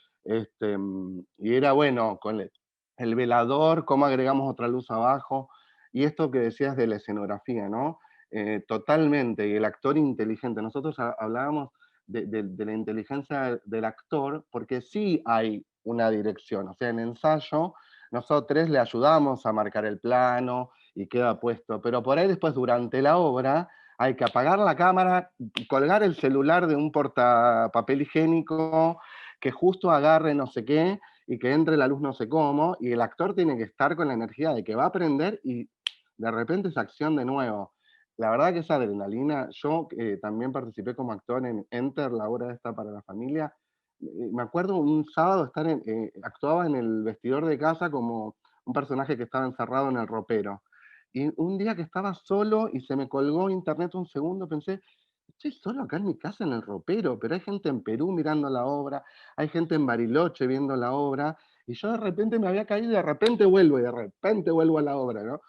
Y era bueno, con el velador, cómo agregamos otra luz abajo, y esto que decías de la escenografía, ¿no? Totalmente, y el actor inteligente. Nosotros hablábamos de la inteligencia del actor, porque sí hay una dirección. O sea, en ensayo, nosotros le ayudamos a marcar el plano y queda puesto, pero por ahí después, durante la obra, hay que apagar la cámara, colgar el celular de un portapapel higiénico, que justo agarre no sé qué, y que entre la luz no sé cómo, y el actor tiene que estar con la energía de que va a aprender y de repente es acción de nuevo. La verdad que esa adrenalina, yo también participé como actor en Enter, la obra esta para la familia, me acuerdo un sábado estar actuaba en el vestidor de casa como un personaje que estaba encerrado en el ropero. Y un día que estaba solo y se me colgó internet un segundo, pensé, estoy solo acá en mi casa en el ropero, pero hay gente en Perú mirando la obra, hay gente en Bariloche viendo la obra, y yo de repente me había caído y de repente vuelvo, y de repente vuelvo a la obra, ¿no?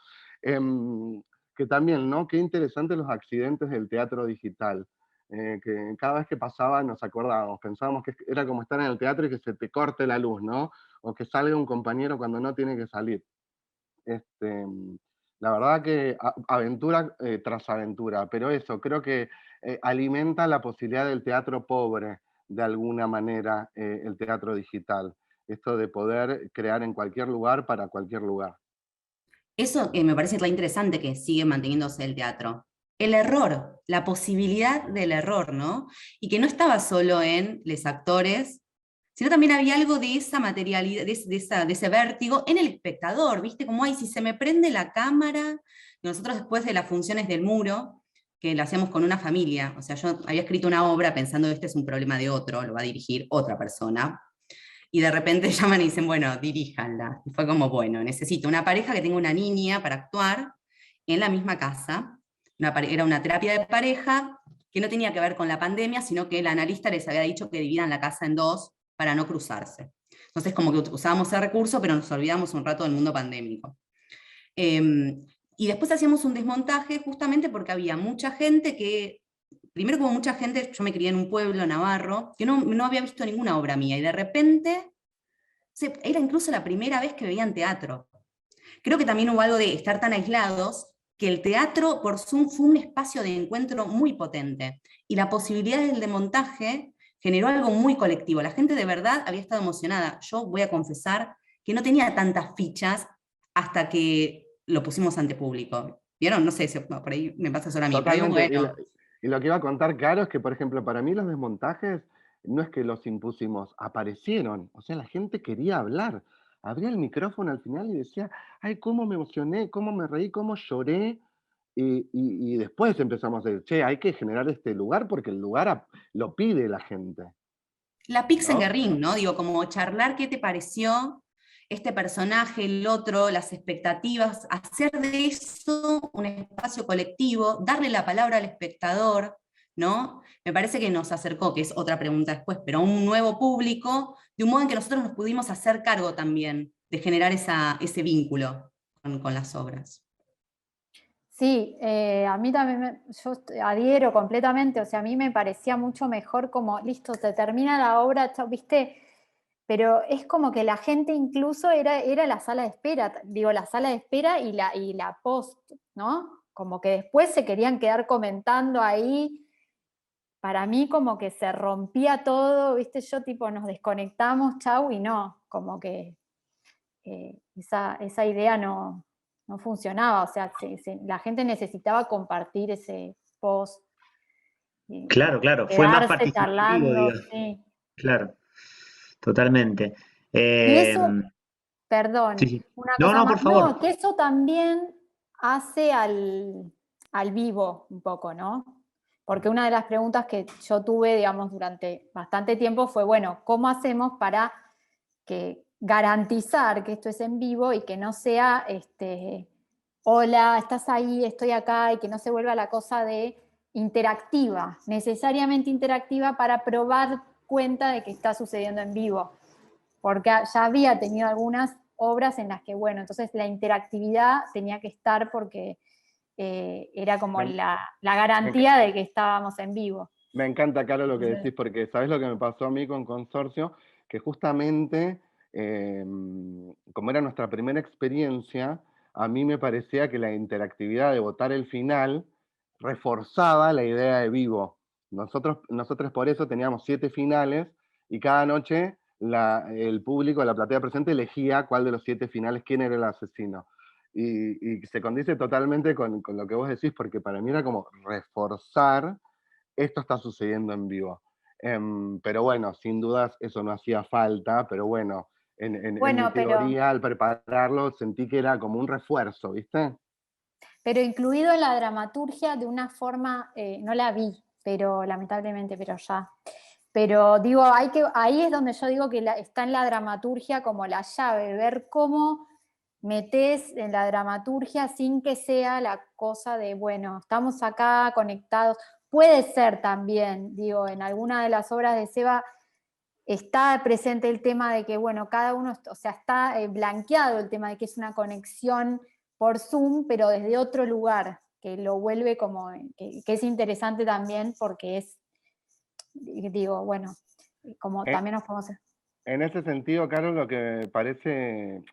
Que también, ¿no? Qué interesantes los accidentes del teatro digital. Que cada vez que pasaba nos acordábamos, pensábamos que era como estar en el teatro y que se te corte la luz, ¿no? O que salga un compañero cuando no tiene que salir. Este, la verdad que aventura tras aventura, pero eso, creo que alimenta la posibilidad del teatro pobre, de alguna manera, el teatro digital. Esto de poder crear en cualquier lugar para cualquier lugar. Eso me parece re interesante que sigue manteniéndose el teatro. El error, la posibilidad del error, ¿no? Y que no estaba solo en los actores, sino también había algo de esa materialidad, de ese vértigo en el espectador, ¿viste? Como, ay, si se me prende la cámara, y nosotros después de las funciones del muro, que lo hacíamos con una familia, o sea, yo había escrito una obra pensando que este es un problema de otro, lo va a dirigir otra persona, y de repente llaman y dicen, bueno, diríjanla. Y fue como, bueno, necesito una pareja que tenga una niña para actuar en la misma casa. Era una terapia de pareja que no tenía que ver con la pandemia, sino que el analista les había dicho que dividan la casa en dos para no cruzarse. Entonces, como que usábamos ese recurso, pero nos olvidamos un rato del mundo pandémico. Y después hacíamos un desmontaje justamente porque había mucha gente que, primero como mucha gente, yo me crié en un pueblo navarro, que no había visto ninguna obra mía, y de repente, era incluso la primera vez que veían teatro. Creo que también hubo algo de estar tan aislados, que el teatro por Zoom fue un espacio de encuentro muy potente, y la posibilidad del desmontaje generó algo muy colectivo. La gente de verdad había estado emocionada. Yo voy a confesar que no tenía tantas fichas hasta que lo pusimos ante público. ¿Vieron? No sé, por ahí me pasa solo a mí, pero digo, Totalmente. bueno. Y lo que iba a contar, Caro, es que, por ejemplo, para mí los desmontajes no es que los impusimos, aparecieron. O sea, la gente quería hablar. Abría el micrófono al final y decía, ay, cómo me emocioné, cómo me reí, cómo lloré. Y después empezamos a decir, che, hay que generar este lugar porque el lugar lo pide la gente, La ¿no? Pixenguerring, ¿no? Digo, como charlar qué te pareció este personaje, el otro, las expectativas, hacer de eso un espacio colectivo, darle la palabra al espectador, ¿no? Me parece que nos acercó, que es otra pregunta después, pero a un nuevo público, de un modo en que nosotros nos pudimos hacer cargo también de generar ese vínculo con las obras. Sí, a mí también, yo adhiero completamente, o sea, a mí me parecía mucho mejor como, listo, te termina la obra, chao, ¿viste? Pero es como que la gente incluso era la sala de espera, digo, la sala de espera y la post, ¿no? Como que después se querían quedar comentando ahí. Para mí como que se rompía todo, ¿viste? Yo tipo nos desconectamos, chau, y no, como que esa idea no funcionaba, o sea, la gente necesitaba compartir ese post, Claro, claro, fue más quedarse participativo, charlando, digo. sí. Claro, totalmente. Y Eh, eso, sí, perdón, sí. una No, cosa no, por más, favor. no, que eso también hace al vivo un poco, ¿no? Porque una de las preguntas que yo tuve, digamos, durante bastante tiempo fue, bueno, ¿cómo hacemos para garantizar que esto es en vivo y que no sea, hola, estás ahí, estoy acá, y que no se vuelva la cosa de interactiva, necesariamente interactiva para probar cuenta de que está sucediendo en vivo? Porque ya había tenido algunas obras en las que, bueno, entonces la interactividad tenía que estar porque era como Me, la garantía de que estábamos en vivo. Me encanta, Caro, lo que Entonces, decís, porque ¿sabés lo que me pasó a mí con Consorcio? Que justamente, como era nuestra primera experiencia, a mí me parecía que la interactividad de votar el final reforzaba la idea de vivo. Nosotros por eso teníamos 7 finales y cada noche el público, la platea presente, elegía cuál de los 7 finales, quién era el asesino. Y se condice totalmente con lo que vos decís, porque para mí era como reforzar esto está sucediendo en vivo. Pero bueno, sin dudas eso no hacía falta, pero bueno, en mi bueno, teoría al prepararlo sentí que era como un refuerzo, ¿viste? pero incluido en la dramaturgia de una forma, no la vi, pero lamentablemente, pero ya. Pero digo, ahí es donde yo digo que está en la dramaturgia como la llave, ver cómo metés en la dramaturgia sin que sea la cosa de, bueno, estamos acá conectados. Puede ser también, digo, en alguna de las obras de Seba está presente el tema de que, bueno, cada uno, o sea, está blanqueado el tema de que es una conexión por Zoom, pero desde otro lugar, que lo vuelve como, que es interesante también porque es, digo, bueno, como Eh, también nos podemos... En ese sentido, Carlos, lo que me parece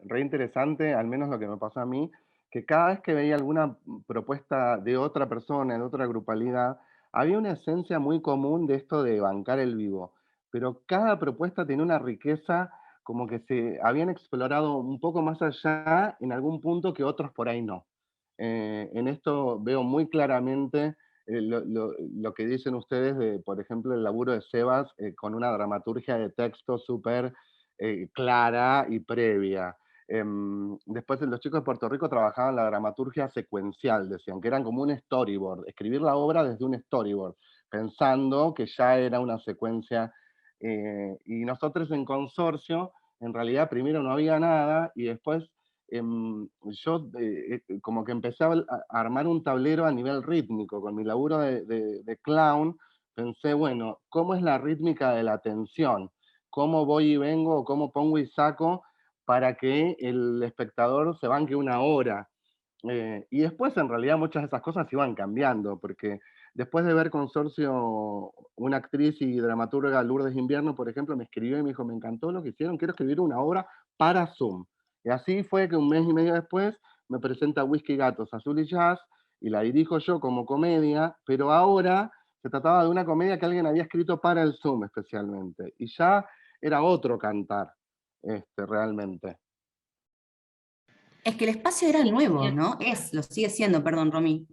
re interesante, al menos lo que me pasó a mí, que cada vez que veía alguna propuesta de otra persona, de otra grupalidad, había una esencia muy común de esto de bancar el vivo, pero cada propuesta tenía una riqueza como que se habían explorado un poco más allá en algún punto que otros por ahí no. En esto veo muy claramente lo que dicen ustedes de, por ejemplo, el laburo de Sebas con una dramaturgia de texto súper clara y previa. Después los chicos de Puerto Rico trabajaban la dramaturgia secuencial, decían, que eran como un storyboard, escribir la obra desde un storyboard, pensando que ya era una secuencia. Y nosotros en consorcio, en realidad primero no había nada y después yo como que empecé a armar un tablero a nivel rítmico. Con mi laburo de clown, pensé, bueno, ¿cómo es la rítmica de la tensión? ¿Cómo voy y vengo? ¿Cómo pongo y saco para que el espectador se banque una hora? Y después, en realidad, muchas de esas cosas iban cambiando, porque después de ver Consorcio, una actriz y dramaturga, Lourdes Invierno, por ejemplo, me escribió y me dijo, me encantó lo que hicieron, quiero escribir una obra para Zoom. Y así fue que un mes y medio después me presenta Whisky Gatos, Azul y Jazz, y la dirijo yo como comedia, pero ahora se trataba de una comedia que alguien había escrito para el Zoom especialmente, y ya era otro cantar, realmente. Es que el espacio era Sí, nuevo, bien. ¿no? Lo sigue siendo, perdón, Romy,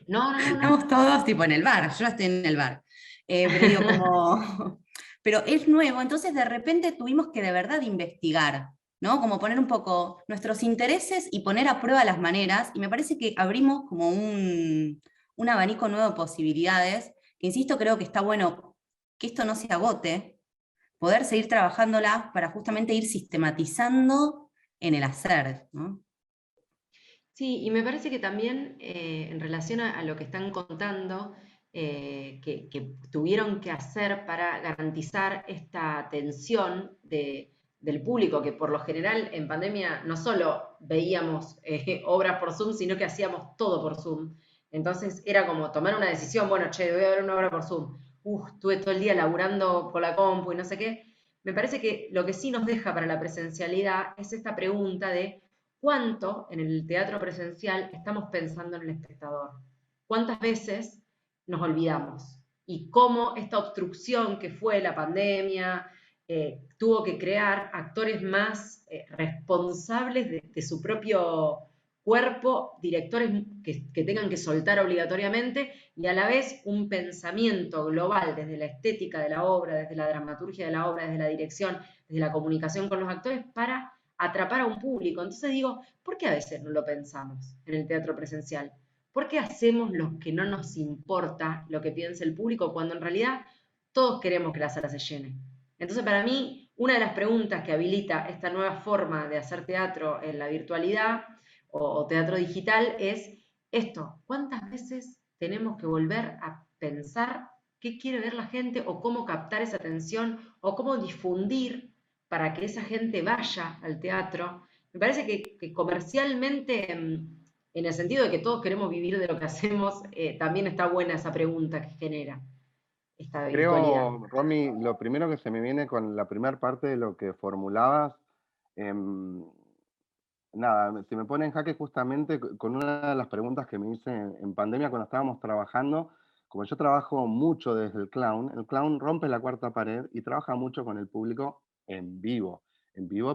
No, no, no, no. estamos todos tipo en el bar, yo estoy en el bar. Pero digo, como, pero es nuevo, entonces de repente tuvimos que de verdad investigar, ¿no? Como poner un poco nuestros intereses y poner a prueba las maneras, y me parece que abrimos como un abanico nuevo de posibilidades, que insisto, creo que está bueno que esto no se agote, poder seguir trabajándolas para justamente ir sistematizando en el hacer, ¿no? Sí, y me parece que también en relación a lo que están contando, que tuvieron que hacer para garantizar esta atención del público, que por lo general en pandemia no solo veíamos obras por Zoom, sino que hacíamos todo por Zoom. Entonces era como tomar una decisión, bueno, che, voy a ver una obra por Zoom. Estuve todo el día laburando por la compu y no sé qué. Me parece que lo que sí nos deja para la presencialidad es esta pregunta de cuánto en el teatro presencial estamos pensando en el espectador. ¿Cuántas veces nos olvidamos? Y cómo esta obstrucción que fue la pandemia tuvo que crear actores más responsables de su propio cuerpo, directores que tengan que soltar obligatoriamente y a la vez un pensamiento global desde la estética de la obra, desde la dramaturgia de la obra, desde la dirección, desde la comunicación con los actores para atrapar a un público. Entonces digo, ¿por qué a veces no lo pensamos en el teatro presencial? ¿Por qué hacemos lo que no nos importa lo que piense el público cuando en realidad todos queremos que la sala se llene? Entonces, para mí, una de las preguntas que habilita esta nueva forma de hacer teatro en la virtualidad o teatro digital es esto, ¿cuántas veces tenemos que volver a pensar qué quiere ver la gente o cómo captar esa atención o cómo difundir para que esa gente vaya al teatro? Me parece que comercialmente, en el sentido de que todos queremos vivir de lo que hacemos, también está buena esa pregunta que genera esta virtualidad. Creo, Romy, lo primero que se me viene con la primera parte de lo que formulabas, em, nada, se me pone en jaque justamente con una de las preguntas que me hice en pandemia cuando estábamos trabajando. Como yo trabajo mucho desde el clown rompe la cuarta pared y trabaja mucho con el público en vivo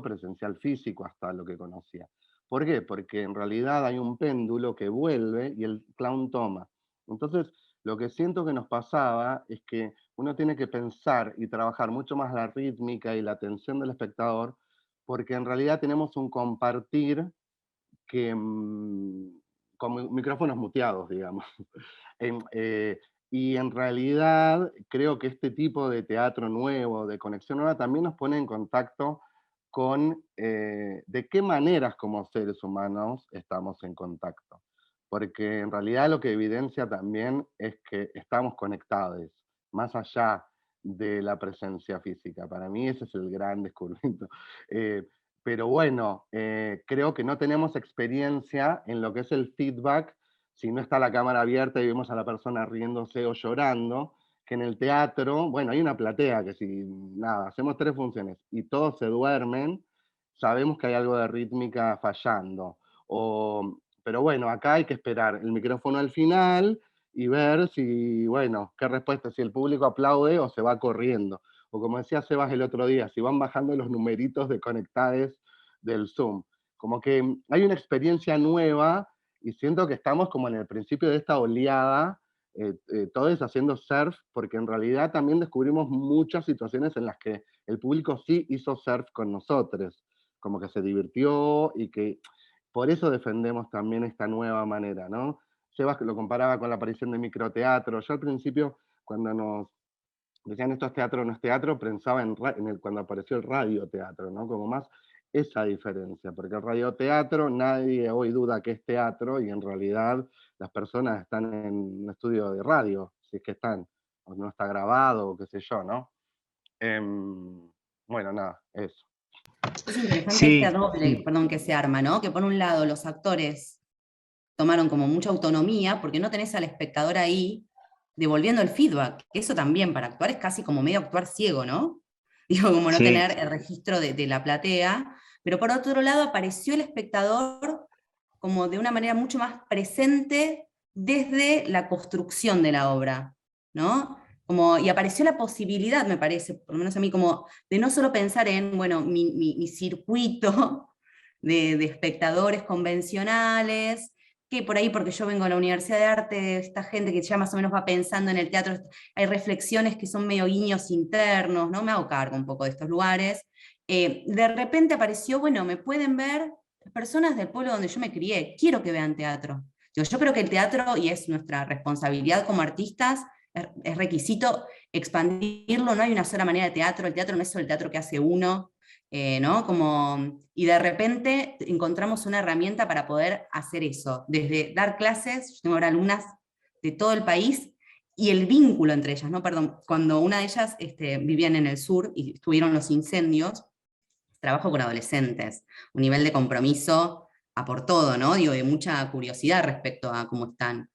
presencial físico hasta lo que conocía. ¿Por qué? Porque en realidad hay un péndulo que vuelve y el clown toma. Entonces, lo que siento que nos pasaba es que uno tiene que pensar y trabajar mucho más la rítmica y la atención del espectador, porque en realidad tenemos un compartir que con micrófonos muteados, digamos. Y en realidad creo que este tipo de teatro nuevo, de conexión nueva, también nos pone en contacto con de qué maneras como seres humanos estamos en contacto. Porque en realidad lo que evidencia también es que estamos conectados, más allá de la presencia física. Para mí ese es el gran descubrimiento. Eh, pero bueno, creo que no tenemos experiencia en lo que es el feedback si no está la cámara abierta y vemos a la persona riéndose o llorando, que en el teatro, bueno, hay una platea que si, nada, hacemos 3 funciones y todos se duermen, sabemos que hay algo de rítmica fallando. Pero bueno, acá hay que esperar el micrófono al final y ver si, bueno, qué respuesta, si el público aplaude o se va corriendo. O como decía Sebas el otro día, si van bajando los numeritos de conectades del Zoom. Como que hay una experiencia nueva y siento que estamos como en el principio de esta oleada, todos haciendo surf, porque en realidad también descubrimos muchas situaciones en las que el público sí hizo surf con nosotros, como que se divirtió y que por eso defendemos también esta nueva manera, ¿no? Sebas que lo comparaba con la aparición de microteatro. Yo al principio, cuando nos decían esto es teatro, no es teatro, pensaba cuando apareció el radioteatro, ¿no? Como más esa diferencia, porque el radioteatro nadie hoy duda que es teatro y en realidad las personas están en un estudio de radio, si es que están, o no está grabado, o qué sé yo, ¿no? Bueno, nada, eso. Es interesante Sí, este doble, perdón, que se arma, ¿no? Que por un lado los actores tomaron como mucha autonomía porque no tenés al espectador ahí devolviendo el feedback. Eso también para actuar es casi como medio actuar ciego, ¿no? Digo, como no sí. tener el registro de la platea. Pero por otro lado apareció el espectador como de una manera mucho más presente desde la construcción de la obra, ¿no? Como, y apareció la posibilidad, me parece, por lo menos a mí, como de no solo pensar en, bueno, mi circuito de espectadores convencionales, que por ahí, porque yo vengo a la Universidad de Arte, esta gente que ya más o menos va pensando en el teatro, hay reflexiones que son medio guiños internos, ¿no? Me hago cargo un poco de estos lugares. De repente apareció, bueno, me pueden ver personas del pueblo donde yo me crié, quiero que vean teatro. Yo creo que el teatro, y es nuestra responsabilidad como artistas, es requisito expandirlo, no hay una sola manera de teatro, el teatro no es solo el teatro que hace uno, ¿no? Como, y de repente encontramos una herramienta para poder hacer eso, desde dar clases, yo tengo ahora alumnas de todo el país, y el vínculo entre ellas, ¿no? Perdón, cuando una de ellas vivían en el sur y estuvieron los incendios, trabajo con adolescentes, un nivel de compromiso a por todo, ¿no? Digo, de mucha curiosidad respecto a cómo están.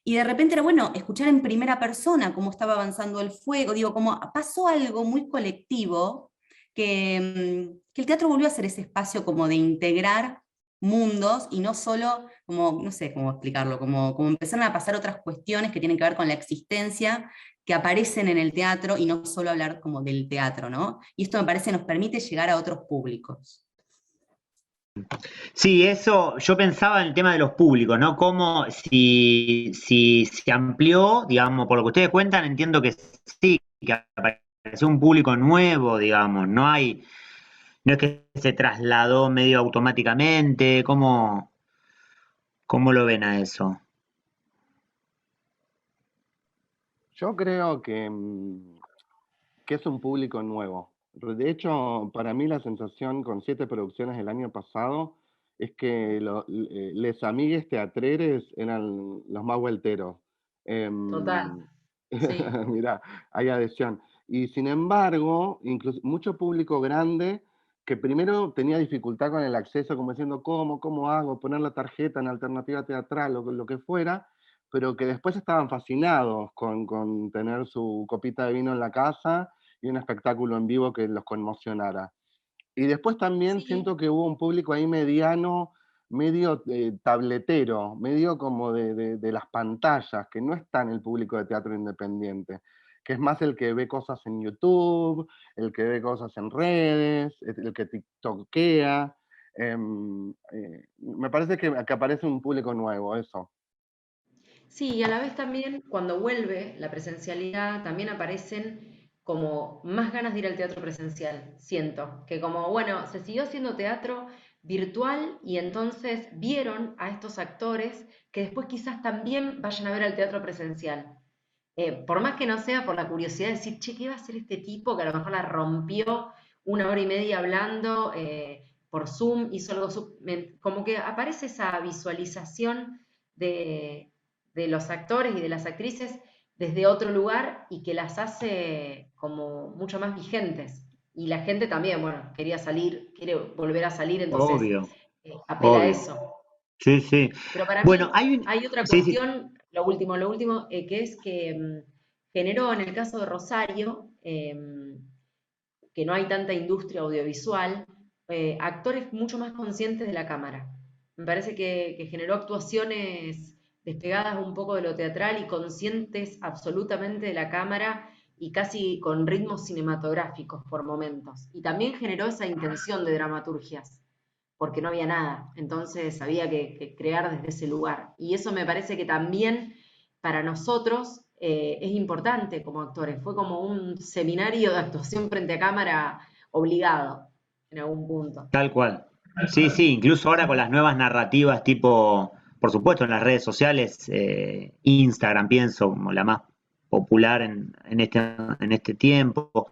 Y de repente era bueno escuchar en primera persona cómo estaba avanzando el fuego, digo, como pasó algo muy colectivo, que el teatro volvió a ser ese espacio como de integrar mundos y no solo, como, no sé cómo explicarlo, como empezaron a pasar otras cuestiones que tienen que ver con la existencia, que aparecen en el teatro y no solo hablar como del teatro, ¿no? Y esto me parece nos permite llegar a otros públicos. Sí, eso, yo pensaba en el tema de los públicos, ¿no? Como si se amplió, digamos, por lo que ustedes cuentan, entiendo que sí, que apareció un público nuevo, digamos, no es que se trasladó medio automáticamente, ¿cómo lo ven a eso? Yo creo que es un público nuevo. De hecho, para mí la sensación con 7 producciones el año pasado es que les amigues teatreres eran los más vuelteros. Total, Em, sí. Mirá, hay adhesión. Y sin embargo, incluso mucho público grande que primero tenía dificultad con el acceso, como diciendo, ¿cómo hago? Poner la tarjeta en alternativa teatral o lo que fuera, pero que después estaban fascinados con tener su copita de vino en la casa y un espectáculo en vivo que los conmocionara. Y después también Sí, siento que hubo un público ahí mediano, medio tabletero, medio como de las pantallas, que no está en el público de teatro independiente, que es más el que ve cosas en YouTube, el que ve cosas en redes, el que tiktokea. Me parece que aparece un público nuevo, eso. sí, y a la vez también cuando vuelve la presencialidad también aparecen como más ganas de ir al teatro presencial, siento, que como, bueno, se siguió haciendo teatro virtual y entonces vieron a estos actores que después quizás también vayan a ver al teatro presencial. por más que no sea por la curiosidad de decir, che, ¿qué va a hacer este tipo que a lo mejor la rompió 1 hora y media hablando por Zoom, hizo algo, como que aparece esa visualización de los actores y de las actrices desde otro lugar y que las hace como mucho más vigentes. Y la gente también, bueno, quería salir, quiere volver a salir, entonces Obvio, apela a obvio. eso. Sí, sí. Pero para Bueno, mí hay otra Sí, sí. cuestión, lo último, que es que generó en el caso de Rosario, que no hay tanta industria audiovisual, actores mucho más conscientes de la cámara. Me parece que generó actuaciones despegadas un poco de lo teatral y conscientes absolutamente de la cámara y casi con ritmos cinematográficos por momentos. Y también generó esa intención de dramaturgias, porque no había nada. Entonces había que crear desde ese lugar. Y eso me parece que también para nosotros es importante como actores. Fue como un seminario de actuación frente a cámara obligado en algún punto. Tal cual. Sí, sí, incluso ahora con las nuevas narrativas tipo, por supuesto, en las redes sociales, Instagram pienso como la más popular en este tiempo.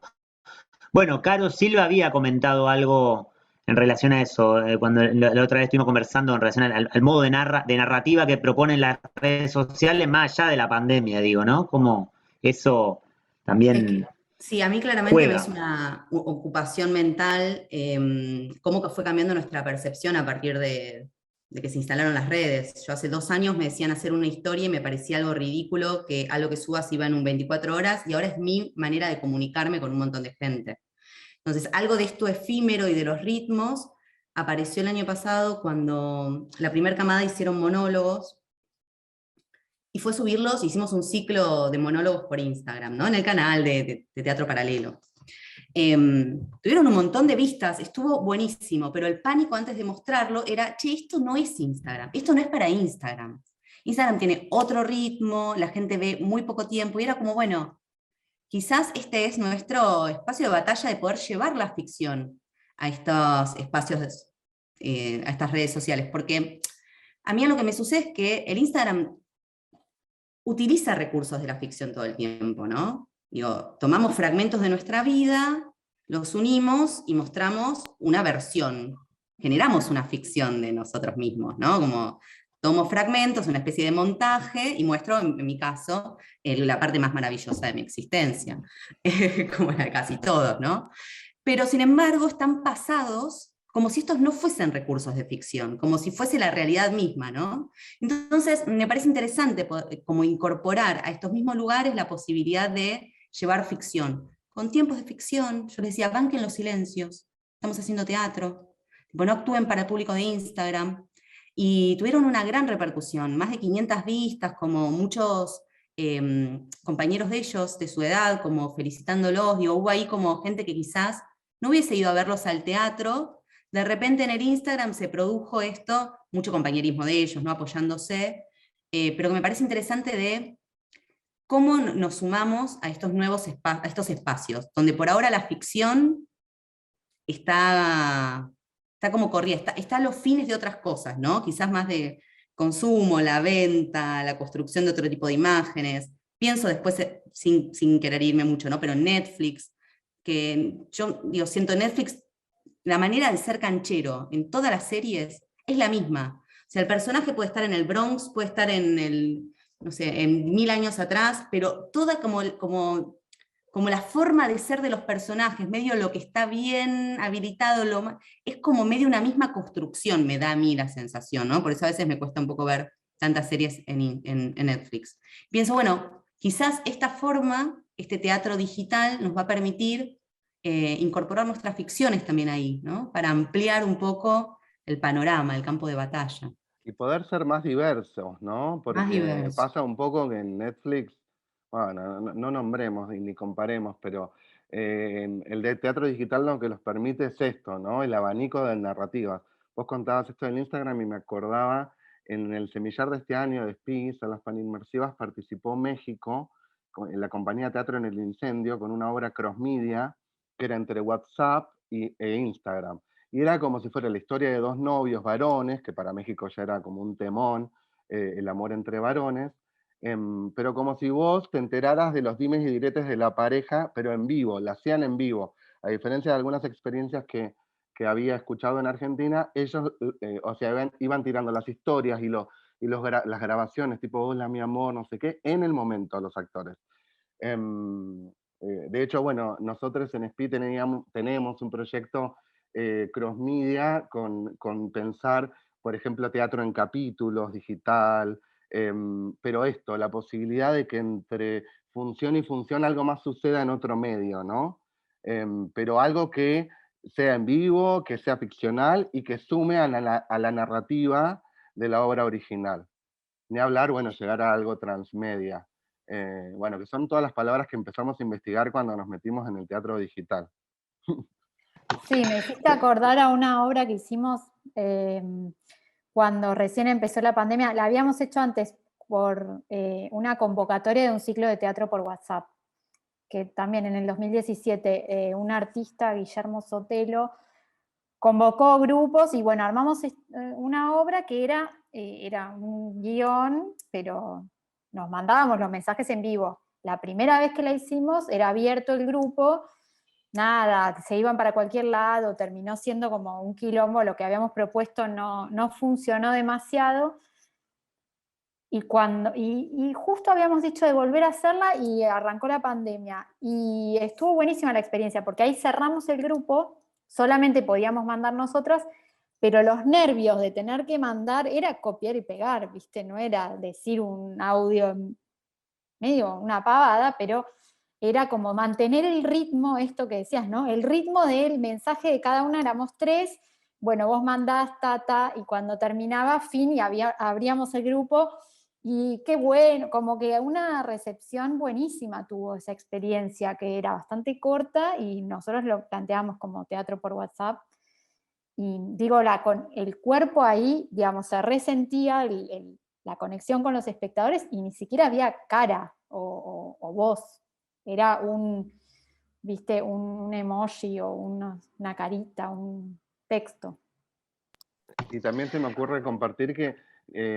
Bueno, Caro Silva había comentado algo en relación a eso, cuando la otra vez estuvimos conversando en relación al modo de narrativa que proponen las redes sociales más allá de la pandemia, digo, ¿no? Como eso Es también que, sí, a mí claramente me es juega. una ocupación mental, cómo que fue cambiando nuestra percepción a partir de que se instalaron las redes. Yo hace 2 años me decían hacer una historia y me parecía algo ridículo que algo que subas iba en un 24 horas y ahora es mi manera de comunicarme con un montón de gente. Entonces, algo de esto efímero y de los ritmos apareció el año pasado cuando la primera camada hicieron monólogos y fue subirlos, hicimos un ciclo de monólogos por Instagram, ¿no? En el canal de Teatro Paralelo. Tuvieron un montón de vistas, estuvo buenísimo, pero el pánico antes de mostrarlo era, che, esto no es Instagram, esto no es para Instagram. Instagram tiene otro ritmo, la gente ve muy poco tiempo, y era como, bueno, quizás este es nuestro espacio de batalla de poder llevar la ficción a estos espacios, a estas redes sociales, porque a mí lo que me sucede es que el Instagram utiliza recursos de la ficción todo el tiempo, ¿no? Digo, tomamos fragmentos de nuestra vida, los unimos y mostramos una versión, generamos una ficción de nosotros mismos, ¿no? Como tomo fragmentos, una especie de montaje, y muestro, en mi caso, la parte más maravillosa de mi existencia, como la de casi todos, ¿no? Pero sin embargo están pasados como si estos no fuesen recursos de ficción, como si fuese la realidad misma, ¿no? Entonces, me parece interesante como incorporar a estos mismos lugares la posibilidad de llevar ficción. Con tiempos de ficción, yo les decía, banquen los silencios, estamos haciendo teatro, no actúen para el público de Instagram, y tuvieron una gran repercusión, más de 500 vistas, como muchos compañeros de ellos, de su edad, como felicitándolos, digo, hubo ahí como gente que quizás no hubiese ido a verlos al teatro, de repente en el Instagram se produjo esto, mucho compañerismo de ellos, ¿no? Apoyándose, pero que me parece interesante de cómo nos sumamos a estos nuevos a estos espacios, donde por ahora la ficción está como corrida, está a los fines de otras cosas, ¿no? Quizás más de consumo, la venta, la construcción de otro tipo de imágenes. Pienso después, sin querer irme mucho, ¿no? Pero en Netflix, que yo digo, siento Netflix, la manera de ser canchero en todas las series es la misma. O sea, el personaje puede estar en el Bronx, puede estar no sé, en 1000 años atrás, pero toda como la forma de ser de los personajes, medio lo que está bien habilitado, es como medio una misma construcción, me da a mí la sensación, ¿no? Por eso a veces me cuesta un poco ver tantas series en Netflix. Pienso, bueno, quizás esta forma, este teatro digital, nos va a permitir incorporar nuestras ficciones también ahí, ¿no? Para ampliar un poco el panorama, el campo de batalla. Y poder ser más diversos, ¿no? Más Porque diverso. pasa un poco que en Netflix, bueno, no nombremos ni comparemos, pero el de teatro digital lo que los permite es esto, ¿no? El abanico de narrativas. Vos contabas esto en Instagram y me acordaba, en el semillar de este año de SPIS, a las paninmersivas, participó México, en la compañía Teatro en el Incendio, con una obra cross media, que era entre WhatsApp e Instagram. Y era como si fuera la historia de dos novios varones, que para México ya era como un temón, el amor entre varones, Pero como si vos te enteraras de los dimes y diretes de la pareja, pero en vivo, la hacían en vivo. A diferencia de algunas experiencias que había escuchado en Argentina, ellos, o sea, iban tirando las historias y las grabaciones, tipo, hola mi amor, no sé qué, en el momento los actores. De hecho, bueno, nosotros en SPI tenemos un proyecto cross media con pensar, por ejemplo, teatro en capítulos, digital, pero esto, la posibilidad de que entre función y función algo más suceda en otro medio, ¿no? Pero algo que sea en vivo, que sea ficcional y que sume a la narrativa de la obra original. Ni hablar, bueno, llegar a algo transmedia. Bueno, que son todas las palabras que empezamos a investigar cuando nos metimos en el teatro digital. Sí, me hiciste acordar a una obra que hicimos cuando recién empezó la pandemia. La habíamos hecho antes por una convocatoria de un ciclo de teatro por WhatsApp, que también en el 2017 un artista, Guillermo Sotelo, convocó grupos y bueno, armamos una obra que era un guión, pero nos mandábamos los mensajes en vivo. La primera vez que la hicimos era abierto el grupo, nada, se iban para cualquier lado, terminó siendo como un quilombo, lo que habíamos propuesto no funcionó demasiado. Y justo habíamos dicho de volver a hacerla y arrancó la pandemia. Y estuvo buenísima la experiencia, porque ahí cerramos el grupo, solamente podíamos mandar nosotras, pero los nervios de tener que mandar era copiar y pegar, ¿viste? No era decir un audio medio una pavada, pero era como mantener el ritmo, esto que decías, ¿no? El ritmo del mensaje de cada una, éramos 3, bueno, vos mandás, y cuando terminaba, fin, y abríamos el grupo, y qué bueno, como que una recepción buenísima tuvo esa experiencia, que era bastante corta, y nosotros lo planteamos como teatro por WhatsApp, y digo, con el cuerpo ahí, digamos, se resentía la conexión con los espectadores, y ni siquiera había cara o voz, era viste, un emoji o una carita, un texto. Y también se me ocurre compartir que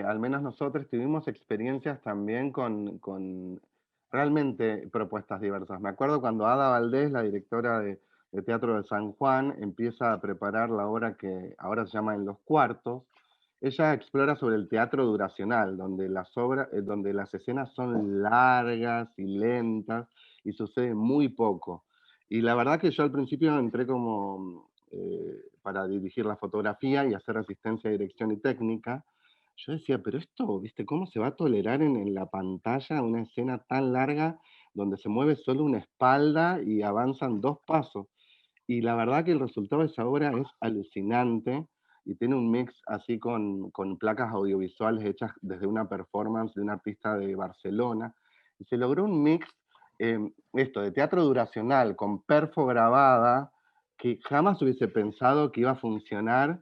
al menos nosotros tuvimos experiencias también con realmente propuestas diversas. Me acuerdo cuando Ada Valdés, la directora de Teatro de San Juan, empieza a preparar la obra que ahora se llama En los Cuartos. Ella explora sobre el teatro duracional, donde donde las escenas son largas y lentas y sucede muy poco. Y la verdad que yo al principio entré como para dirigir la fotografía y hacer asistencia de dirección y técnica. Yo decía, pero esto, ¿viste? ¿Cómo se va a tolerar en la pantalla una escena tan larga donde se mueve solo una espalda y avanzan 2 pasos? Y la verdad que el resultado de esa obra es alucinante y tiene un mix así con placas audiovisuales hechas desde una performance de un artista de Barcelona. Y se logró un mix, esto, de teatro duracional con perfo grabada, que jamás hubiese pensado que iba a funcionar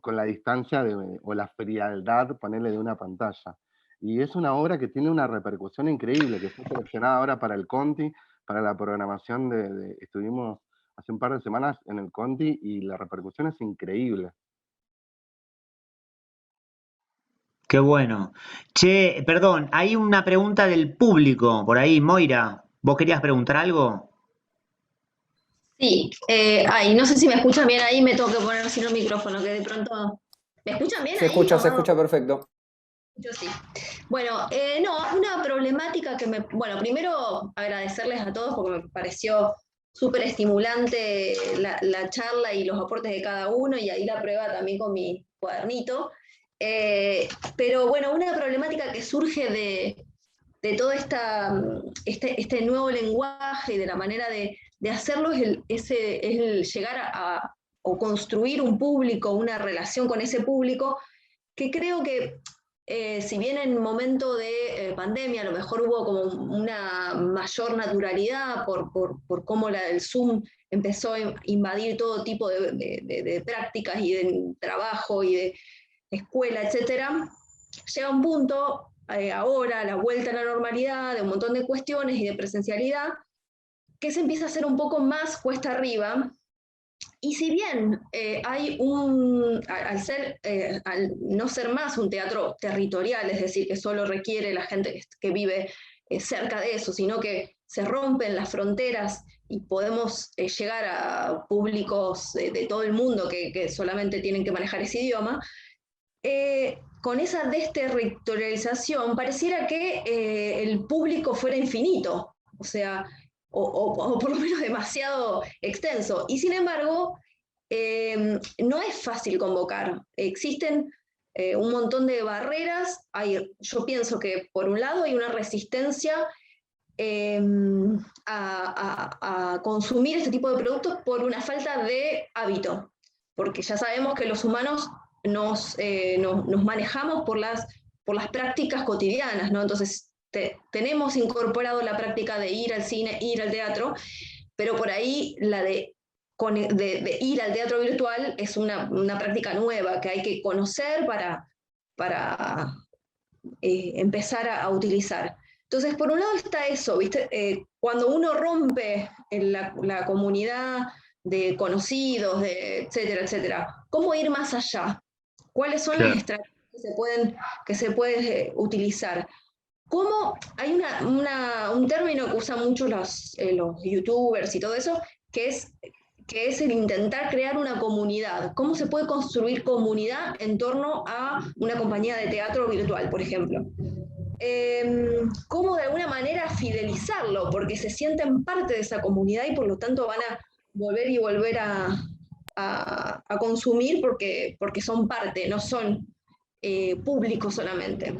con la distancia o la frialdad, ponerle, de una pantalla. Y es una obra que tiene una repercusión increíble, que fue seleccionada ahora para el Conti, para la programación estuvimos hace un par de semanas en el Conti y la repercusión es increíble. Qué bueno. Che, perdón, hay una pregunta del público por ahí, Moira. ¿Vos querías preguntar algo? Sí, no sé si me escuchan bien ahí, me tengo que poner sin el micrófono, que de pronto... ¿Me escuchan bien Se ahí? escucha, se escucha perfecto. Yo sí. Bueno, no, una problemática que bueno, primero agradecerles a todos porque me pareció súper estimulante la charla y los aportes de cada uno, y ahí la prueba también con mi cuadernito. Pero bueno, una problemática que surge de todo este nuevo lenguaje y de la manera de hacerlo es el llegar o construir un público, una relación con ese público, que creo que si bien en momento de pandemia a lo mejor hubo como una mayor naturalidad por cómo el Zoom empezó a invadir todo tipo de prácticas y de trabajo y de escuela, etcétera, llega un punto ahora, la vuelta a la normalidad, de un montón de cuestiones y de presencialidad, que se empieza a hacer un poco más cuesta arriba, Y si bien hay al no ser más un teatro territorial, es decir, que solo requiere la gente que vive cerca de eso, sino que se rompen las fronteras y podemos llegar a públicos de todo el mundo que solamente tienen que manejar ese idioma, con esa desterritorialización pareciera que el público fuera infinito, o sea, o por lo menos demasiado extenso. Y sin embargo, no es fácil convocar. Existen un montón de barreras. Yo pienso que por un lado hay una resistencia a consumir este tipo de productos por una falta de hábito, porque ya sabemos que los humanos nos manejamos por las prácticas cotidianas, ¿no? Entonces tenemos incorporado la práctica de ir al cine, ir al teatro, pero por ahí la de ir al teatro virtual es una práctica nueva que hay que conocer para empezar a utilizar. Entonces, por un lado está eso, ¿viste? Cuando uno rompe en la comunidad de conocidos, etcétera, etcétera, ¿cómo ir más allá? ¿Cuáles son las estrategias que se pueden utilizar? ¿Cómo? Hay un término que usan mucho los youtubers y todo eso, que es el intentar crear una comunidad. ¿Cómo se puede construir comunidad en torno a una compañía de teatro virtual, por ejemplo? ¿Cómo de alguna manera fidelizarlo? Porque se sienten parte de esa comunidad y por lo tanto van a volver a consumir porque son parte, no son públicos solamente.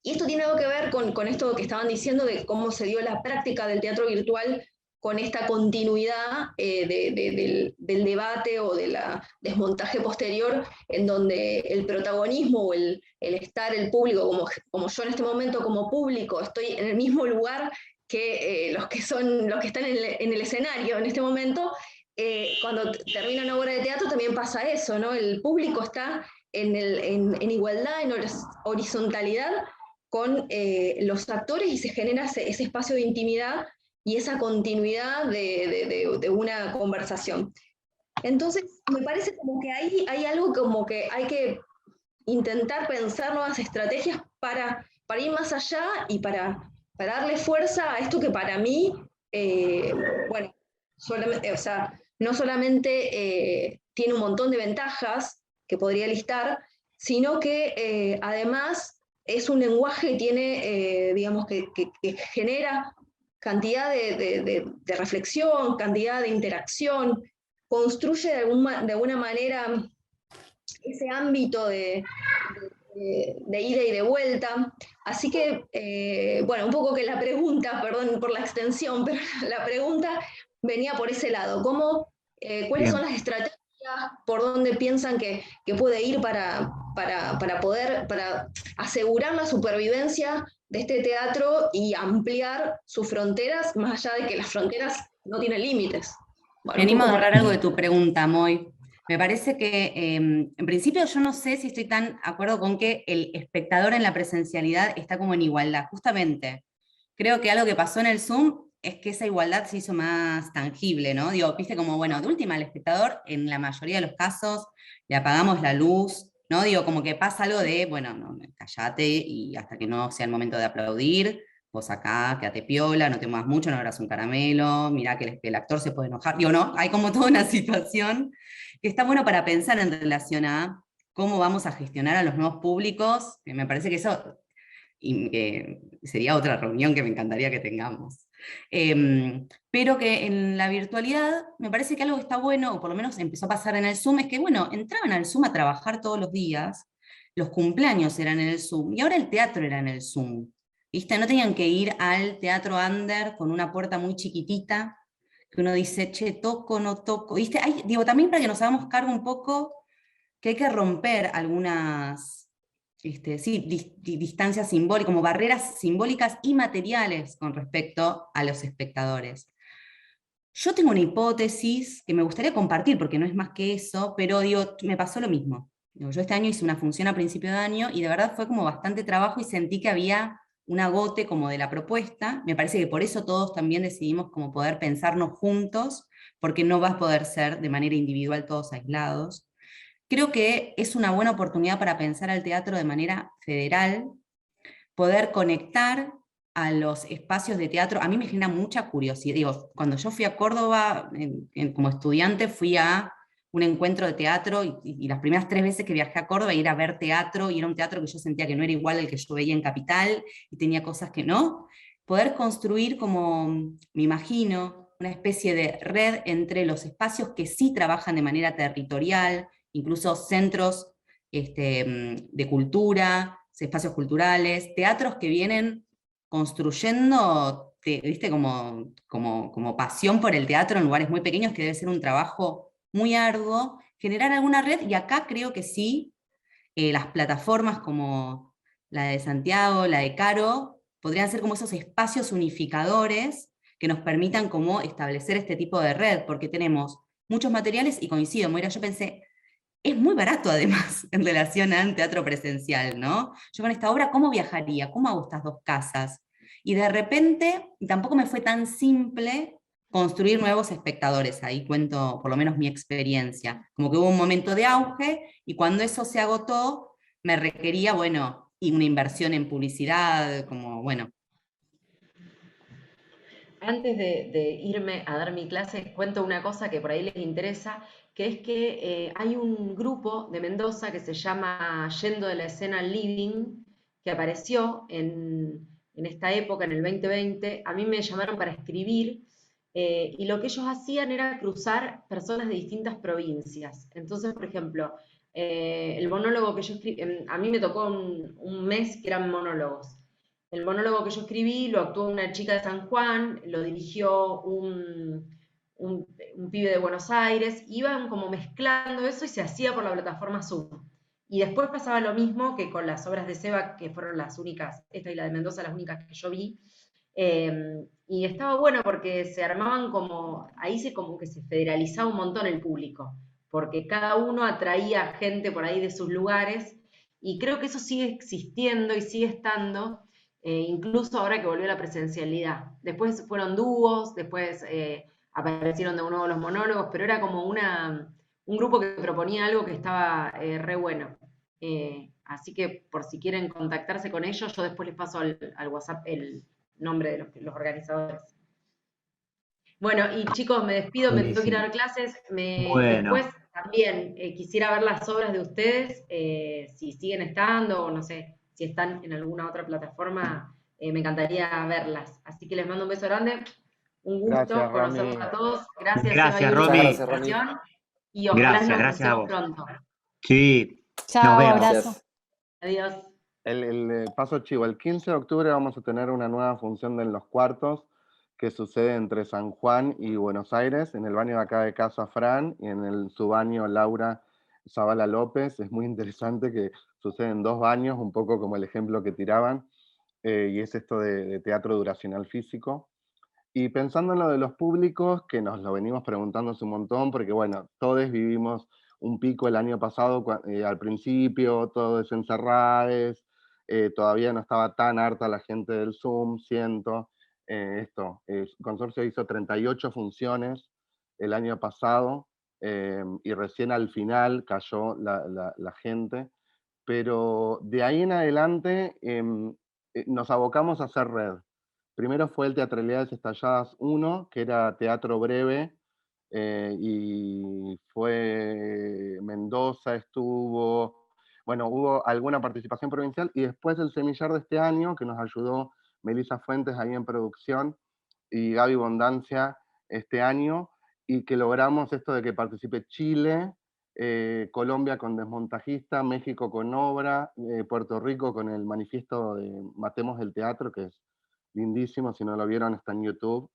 Y esto tiene algo que ver con esto que estaban diciendo de cómo se dio la práctica del teatro virtual con esta continuidad del debate o del desmontaje posterior, en donde el protagonismo o el estar el público, como yo en este momento como público, estoy en el mismo lugar que los que están en el escenario en este momento. Cuando termina una obra de teatro también pasa eso, ¿no? El público está en igualdad, en horizontalidad con los actores y se genera ese espacio de intimidad y esa continuidad de una conversación. Entonces, me parece como que hay algo como que hay que intentar pensar nuevas estrategias para ir más allá y para darle fuerza a esto que para mí, bueno, solamente, o sea, no solamente tiene un montón de ventajas que podría listar, sino que además es un lenguaje que tiene, digamos, que genera cantidad de reflexión, cantidad de interacción, construye de alguna manera ese ámbito de ida y de vuelta. Así que, bueno, un poco que la pregunta, perdón por la extensión, pero la pregunta venía por ese lado. ¿Cuáles son las estrategias? ¿Por dónde piensan que puede ir para asegurar la supervivencia de este teatro y ampliar sus fronteras, más allá de que las fronteras no tienen límites? Bueno, me animo a agarrar algo de tu pregunta, Moy. Me parece que, en principio, yo no sé si estoy tan de acuerdo con que el espectador en la presencialidad está como en igualdad. Justamente, creo que algo que pasó en el Zoom es que esa igualdad se hizo más tangible, ¿no? Digo, viste como, bueno, de última, al espectador, en la mayoría de los casos, le apagamos la luz, ¿no? Digo, como que pasa algo de, bueno, no, callate y hasta que no sea el momento de aplaudir, vos acá, quédate piola, no te muevas mucho, no abras un caramelo, mirá que el actor se puede enojar. Digo, no, hay como toda una situación que está bueno para pensar en relación a cómo vamos a gestionar a los nuevos públicos, que me parece que eso sería otra reunión que me encantaría que tengamos. Pero que en la virtualidad me parece que algo que está bueno, o por lo menos empezó a pasar en el Zoom, es que, bueno, entraban al Zoom a trabajar todos los días, los cumpleaños eran en el Zoom, y ahora el teatro era en el Zoom. ¿Viste? No tenían que ir al teatro under con una puerta muy chiquitita, que uno dice, che, toco, no toco. ¿Viste? Digo, también para que nos hagamos cargo un poco que hay que romper algunas distancias simbólicas, como barreras simbólicas y materiales con respecto a los espectadores. Yo tengo una hipótesis que me gustaría compartir, porque no es más que eso, pero digo, me pasó lo mismo. Yo este año hice una función a principio de año y de verdad fue como bastante trabajo y sentí que había un agote como de la propuesta. Me parece que por eso todos también decidimos como poder pensarnos juntos, porque no va a poder ser de manera individual todos aislados. Creo que es una buena oportunidad para pensar al teatro de manera federal, poder conectar a los espacios de teatro. A mí me genera mucha curiosidad. Digo, cuando yo fui a Córdoba como estudiante, fui a un encuentro de teatro y las primeras 3 veces que viajé a Córdoba ir a ver teatro, y era un teatro que yo sentía que no era igual al que yo veía en Capital, y tenía cosas que no. Poder construir como, me imagino, una especie de red entre los espacios que sí trabajan de manera territorial, incluso centros de cultura, espacios culturales, teatros que vienen construyendo, viste, como pasión por el teatro en lugares muy pequeños, que debe ser un trabajo muy arduo, generar alguna red, y acá creo que sí, las plataformas como la de Santiago, la de Caro, podrían ser como esos espacios unificadores que nos permitan como establecer este tipo de red, porque tenemos muchos materiales, y coincido, Moira, yo pensé, es muy barato además en relación al teatro presencial, ¿no? Yo con esta obra, ¿cómo viajaría? ¿Cómo hago estas 2 casas? Y de repente, tampoco me fue tan simple construir nuevos espectadores, ahí cuento por lo menos mi experiencia, como que hubo un momento de auge, y cuando eso se agotó, me requería, bueno, y una inversión en publicidad, como, bueno. Antes de irme a dar mi clase, cuento una cosa que por ahí les interesa, que es que hay un grupo de Mendoza que se llama Yendo de la Escena al Living, que apareció en esta época, en el 2020. A mí me llamaron para escribir, y lo que ellos hacían era cruzar personas de distintas provincias. Entonces, por ejemplo, el monólogo que yo escribí, a mí me tocó un mes que eran monólogos. El monólogo que yo escribí lo actuó una chica de San Juan, lo dirigió un pibe de Buenos Aires, iban como mezclando eso y se hacía por la plataforma Zoom. Y después pasaba lo mismo que con las obras de Seba, que fueron las únicas, esta y la de Mendoza, las únicas que yo vi. Y estaba bueno porque se armaban como, ahí como que se federalizaba un montón el público, porque cada uno atraía gente por ahí de sus lugares, y creo que eso sigue existiendo y sigue estando, incluso ahora que volvió la presencialidad. Después fueron dúos, después aparecieron de nuevo los monólogos, pero era como un grupo que proponía algo que estaba re bueno. Así que por si quieren contactarse con ellos, yo después les paso al WhatsApp el nombre de los organizadores. Bueno, y chicos, me despido, me tengo que ir a dar clases. Bueno, Después también quisiera ver las obras de ustedes, si siguen estando, o no sé, si están en alguna otra plataforma, me encantaría verlas. Así que les mando un beso grande, un gusto Gracias, conocerlos Romy. a todos. Gracias, Eva y gracias, Uri, por Muchas la Romy. gracias, Romy. invitación, y ojalá Gracias, nos gracias a crucemos vos. pronto. Sí, nos Chao, vemos. abrazo. Gracias. Adiós. El paso chivo, el 15 de octubre vamos a tener una nueva función de En los Cuartos que sucede entre San Juan y Buenos Aires, en el baño de acá de Casa Fran y en su baño Laura Zavala López. Es muy interesante que suceden 2 baños, un poco como el ejemplo que tiraban, y es esto de teatro duracional físico. Y pensando en lo de los públicos, que nos lo venimos preguntando hace un montón, porque bueno, todos vivimos un pico el año pasado, al principio, todos encerrados, todavía no estaba tan harta la gente del Zoom, siento. El consorcio hizo 38 funciones el año pasado, y recién al final cayó la gente, pero de ahí en adelante nos abocamos a hacer red. Primero fue el Teatralidades Estalladas 1, que era teatro breve, y fue Mendoza, estuvo, bueno, hubo alguna participación provincial, y después el Semillar de este año, que nos ayudó Melissa Fuentes ahí en producción, y Gaby Bondancia este año, y que logramos esto de que participe Chile, Colombia con Desmontajista, México con Obra, Puerto Rico con el manifiesto de Matemos el Teatro, que es lindísimo, si no lo vieron está en YouTube.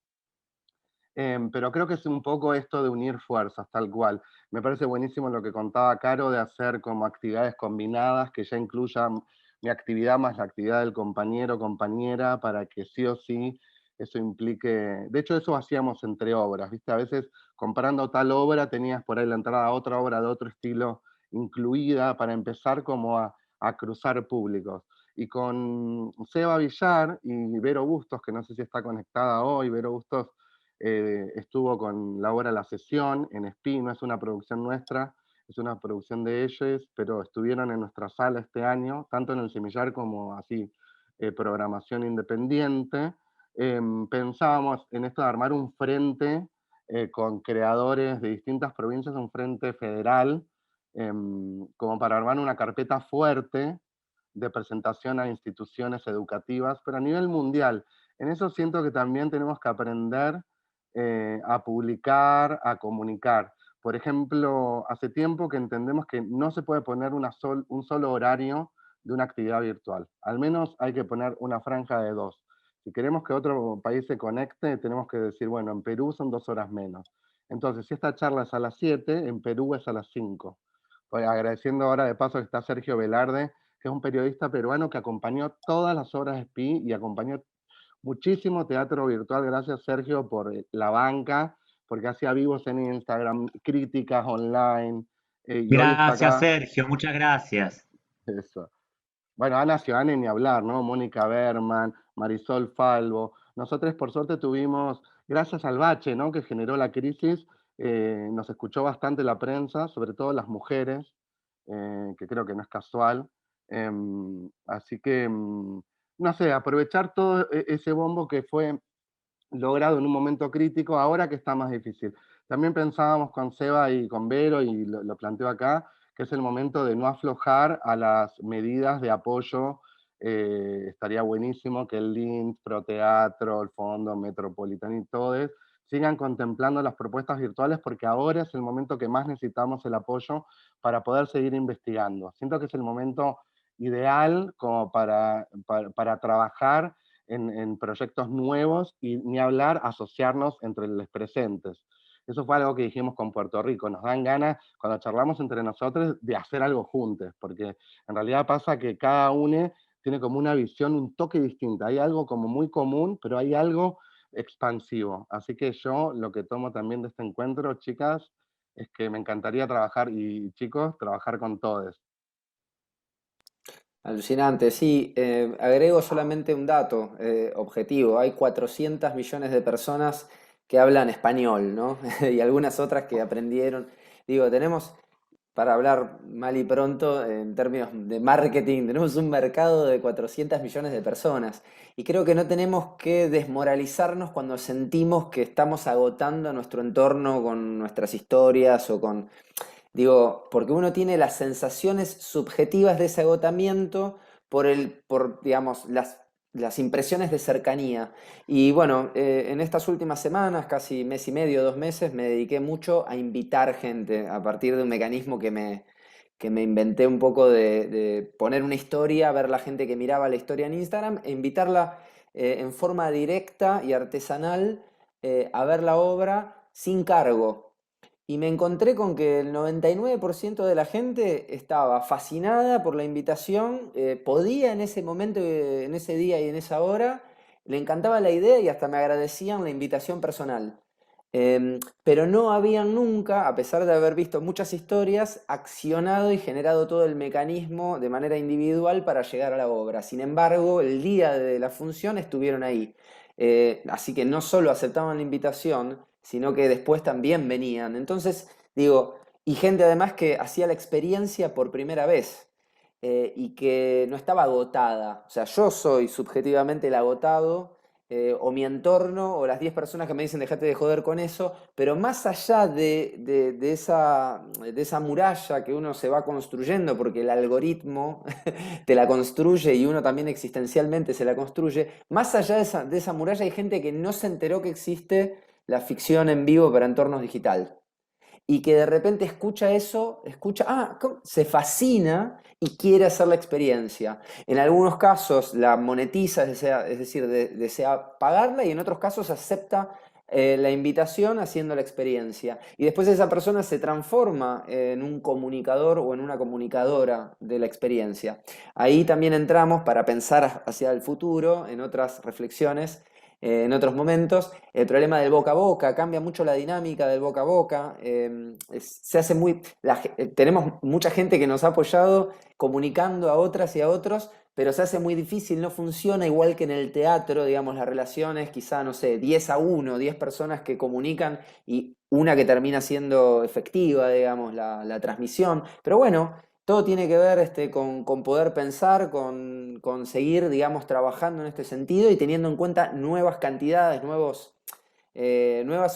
Pero creo que es un poco esto de unir fuerzas, tal cual. Me parece buenísimo lo que contaba Caro de hacer como actividades combinadas, que ya incluyan mi actividad más la actividad del compañero o compañera, para que sí o sí eso implique... De hecho, eso hacíamos entre obras, ¿viste? A veces, comparando tal obra, tenías por ahí la entrada a otra obra de otro estilo incluida, para empezar como a cruzar públicos. Y con Seba Villar y Vero Bustos, que no sé si está conectada hoy, Vero Bustos estuvo con la obra La Sesión en SPI, no es una producción nuestra, es una producción de ellos, pero estuvieron en nuestra sala este año, tanto en el Semillar como así, programación independiente. Pensábamos en esto de armar un frente con creadores de distintas provincias, un frente federal, como para armar una carpeta fuerte de presentación a instituciones educativas, pero a nivel mundial. En eso siento que también tenemos que aprender a publicar, a comunicar. Por ejemplo, hace tiempo que entendemos que no se puede poner un solo horario de una actividad virtual. Al menos hay que poner una franja de 2. Si queremos que otro país se conecte, tenemos que decir, bueno, en Perú son 2 horas menos. Entonces, si esta charla es a las 7, en Perú es a las 5. Pues agradeciendo ahora de paso que está Sergio Velarde, que es un periodista peruano que acompañó todas las obras de SPI y acompañó muchísimo teatro virtual. Gracias, Sergio, por la banca, porque hacía vivos en Instagram, críticas online, y hoy está Gracias, acá. Sergio, muchas gracias. Eso. Bueno, Ana Ciudadana ni hablar, ¿no? Mónica Berman, Marisol Falvo. Nosotros, por suerte, tuvimos, gracias al bache, ¿no?, que generó la crisis, nos escuchó bastante la prensa, sobre todo las mujeres, que creo que no es casual. Así que, no sé, aprovechar todo ese bombo que fue logrado en un momento crítico, ahora que está más difícil. También pensábamos con Seba y con Vero, y lo planteo acá, que es el momento de no aflojar a las medidas de apoyo. Estaría buenísimo que el LINT, Proteatro, el Fondo Metropolitano y todos sigan contemplando las propuestas virtuales, porque ahora es el momento que más necesitamos el apoyo para poder seguir investigando. Siento que es el momento ideal como para trabajar en proyectos nuevos y ni hablar asociarnos entre los presentes. Eso fue algo que dijimos con Puerto Rico. Nos dan ganas, cuando charlamos entre nosotros, de hacer algo juntos, porque en realidad pasa que cada uno tiene como una visión, un toque distinto. Hay algo como muy común, pero hay algo expansivo. Así que yo lo que tomo también de este encuentro, chicas, es que me encantaría trabajar, y chicos, trabajar con todos. Alucinante, sí. Agrego solamente un dato objetivo. Hay 400 millones de personas que hablan español, ¿no? Y algunas otras que aprendieron. Digo, tenemos, para hablar mal y pronto, en términos de marketing, tenemos un mercado de 400 millones de personas. Y creo que no tenemos que desmoralizarnos cuando sentimos que estamos agotando nuestro entorno con nuestras historias o con... Digo, porque uno tiene las sensaciones subjetivas de ese agotamiento por digamos, las impresiones de cercanía. Y bueno, en estas últimas semanas, casi mes y medio, 2 meses, me dediqué mucho a invitar gente a partir de un mecanismo que me inventé un poco de poner una historia, ver la gente que miraba la historia en Instagram e invitarla en forma directa y artesanal a ver la obra sin cargo. Y me encontré con que el 99% de la gente estaba fascinada por la invitación, podía en ese momento, en ese día y en esa hora, le encantaba la idea y hasta me agradecían la invitación personal. Pero no habían nunca, a pesar de haber visto muchas historias, accionado y generado todo el mecanismo de manera individual para llegar a la obra. Sin embargo, el día de la función estuvieron ahí. Así que no solo aceptaban la invitación, sino que después también venían. Entonces, digo, y gente además que hacía la experiencia por primera vez y que no estaba agotada. O sea, yo soy subjetivamente el agotado, o mi entorno, o las 10 personas que me dicen dejate de joder con eso, pero más allá de esa muralla que uno se va construyendo, porque el algoritmo te la construye y uno también existencialmente se la construye, más allá de esa muralla hay gente que no se enteró que existe la ficción en vivo para entornos digital. Y que de repente escucha eso, se fascina y quiere hacer la experiencia. En algunos casos la monetiza, es decir, desea pagarla, y en otros casos acepta la invitación haciendo la experiencia. Y después esa persona se transforma en un comunicador o en una comunicadora de la experiencia. Ahí también entramos para pensar hacia el futuro, en otras reflexiones, en otros momentos. El problema del boca a boca, cambia mucho la dinámica del boca a boca. Se hace tenemos mucha gente que nos ha apoyado comunicando a otras y a otros pero se hace muy difícil, no funciona igual que en el teatro, digamos, las relaciones, quizá, no sé, 10-1, 10 personas que comunican y una que termina siendo efectiva, digamos, la transmisión. Pero bueno, todo tiene que ver con poder pensar, con seguir, digamos, trabajando en este sentido y teniendo en cuenta nuevas cantidades, nuevas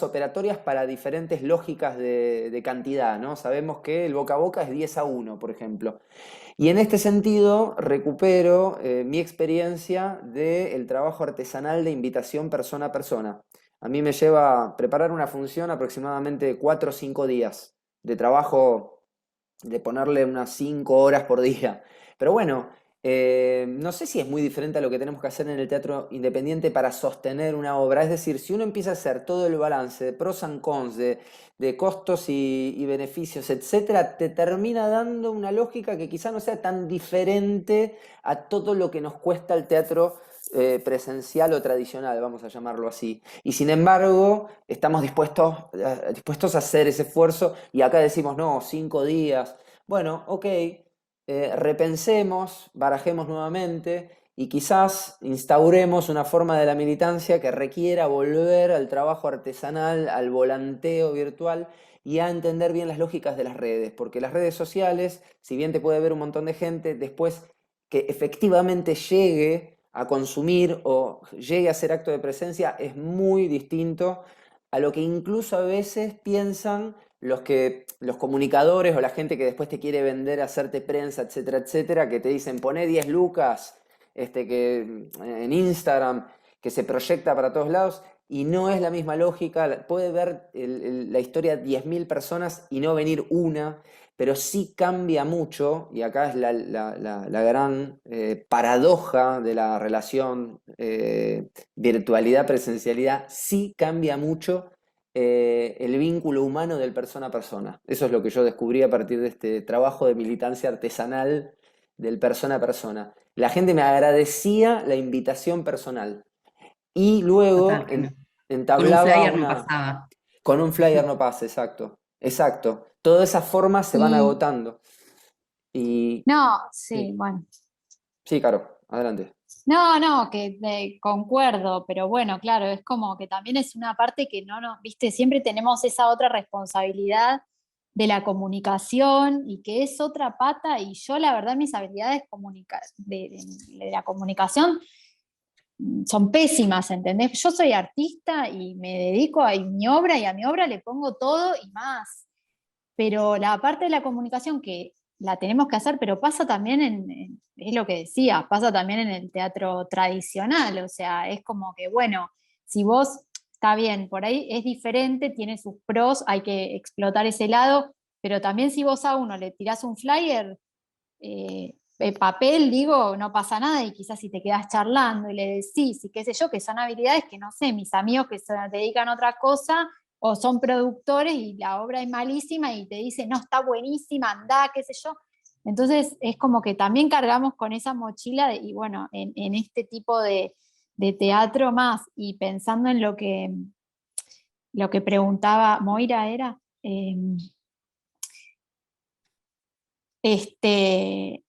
operatorias para diferentes lógicas de cantidad, ¿no? Sabemos que el boca a boca es 10-1, por ejemplo. Y en este sentido recupero mi experiencia del trabajo artesanal de invitación persona a persona. A mí me lleva preparar una función aproximadamente 4 o 5 días de trabajo, de ponerle unas 5 horas por día. Pero bueno, no sé si es muy diferente a lo que tenemos que hacer en el teatro independiente para sostener una obra. Es decir, si uno empieza a hacer todo el balance de pros and cons, de costos y beneficios, etcétera, te termina dando una lógica que quizá no sea tan diferente a todo lo que nos cuesta el teatro presencial o tradicional, vamos a llamarlo así. Y sin embargo, estamos dispuestos a hacer ese esfuerzo y acá decimos, no, 5 días. Bueno, ok, repensemos, barajemos nuevamente y quizás instauremos una forma de la militancia que requiera volver al trabajo artesanal, al volanteo virtual y a entender bien las lógicas de las redes, porque las redes sociales, si bien te puede ver un montón de gente, después que efectivamente llegue a consumir o llegue a ser acto de presencia es muy distinto a lo que incluso a veces piensan los comunicadores o la gente que después te quiere vender, hacerte prensa, etcétera, etcétera, que te dicen poné 10 lucas en Instagram, que se proyecta para todos lados, y no es la misma lógica. Puede ver la historia 10.000 personas y no venir una, pero sí cambia mucho, y acá es la gran paradoja de la relación virtualidad-presencialidad, sí cambia mucho el vínculo humano del persona a persona. Eso es lo que yo descubrí a partir de este trabajo de militancia artesanal del persona a persona. La gente me agradecía la invitación personal y luego Total, que no. Con un entablaba flyer no una... pasaba. Con un flyer no pasa, exacto. Exacto. Todas esas formas se van Y agotando. Y no, sí, sí, bueno. sí, Caro, adelante. No, no, que concuerdo, pero bueno, claro, es como que también es una parte que no, viste, siempre tenemos esa otra responsabilidad de la comunicación y que es otra pata y yo la verdad mis habilidades de la comunicación son pésimas, ¿entendés? Yo soy artista y me dedico a mi obra y a mi obra le pongo todo y más, pero la parte de la comunicación que la tenemos que hacer, pero pasa también es lo que decía, pasa también en el teatro tradicional, o sea, es como que, bueno, si vos, está bien, por ahí es diferente, tiene sus pros, hay que explotar ese lado, pero también si vos a uno le tirás un flyer, papel, digo, no pasa nada, y quizás si te quedás charlando y le decís, y qué sé yo, que son habilidades que no sé, mis amigos que se dedican a otra cosa, o son productores y la obra es malísima y te dicen, no, está buenísima, anda, qué sé yo. Entonces es como que también cargamos con esa mochila y bueno, en este tipo de teatro más, y pensando en lo que preguntaba Moira era, este,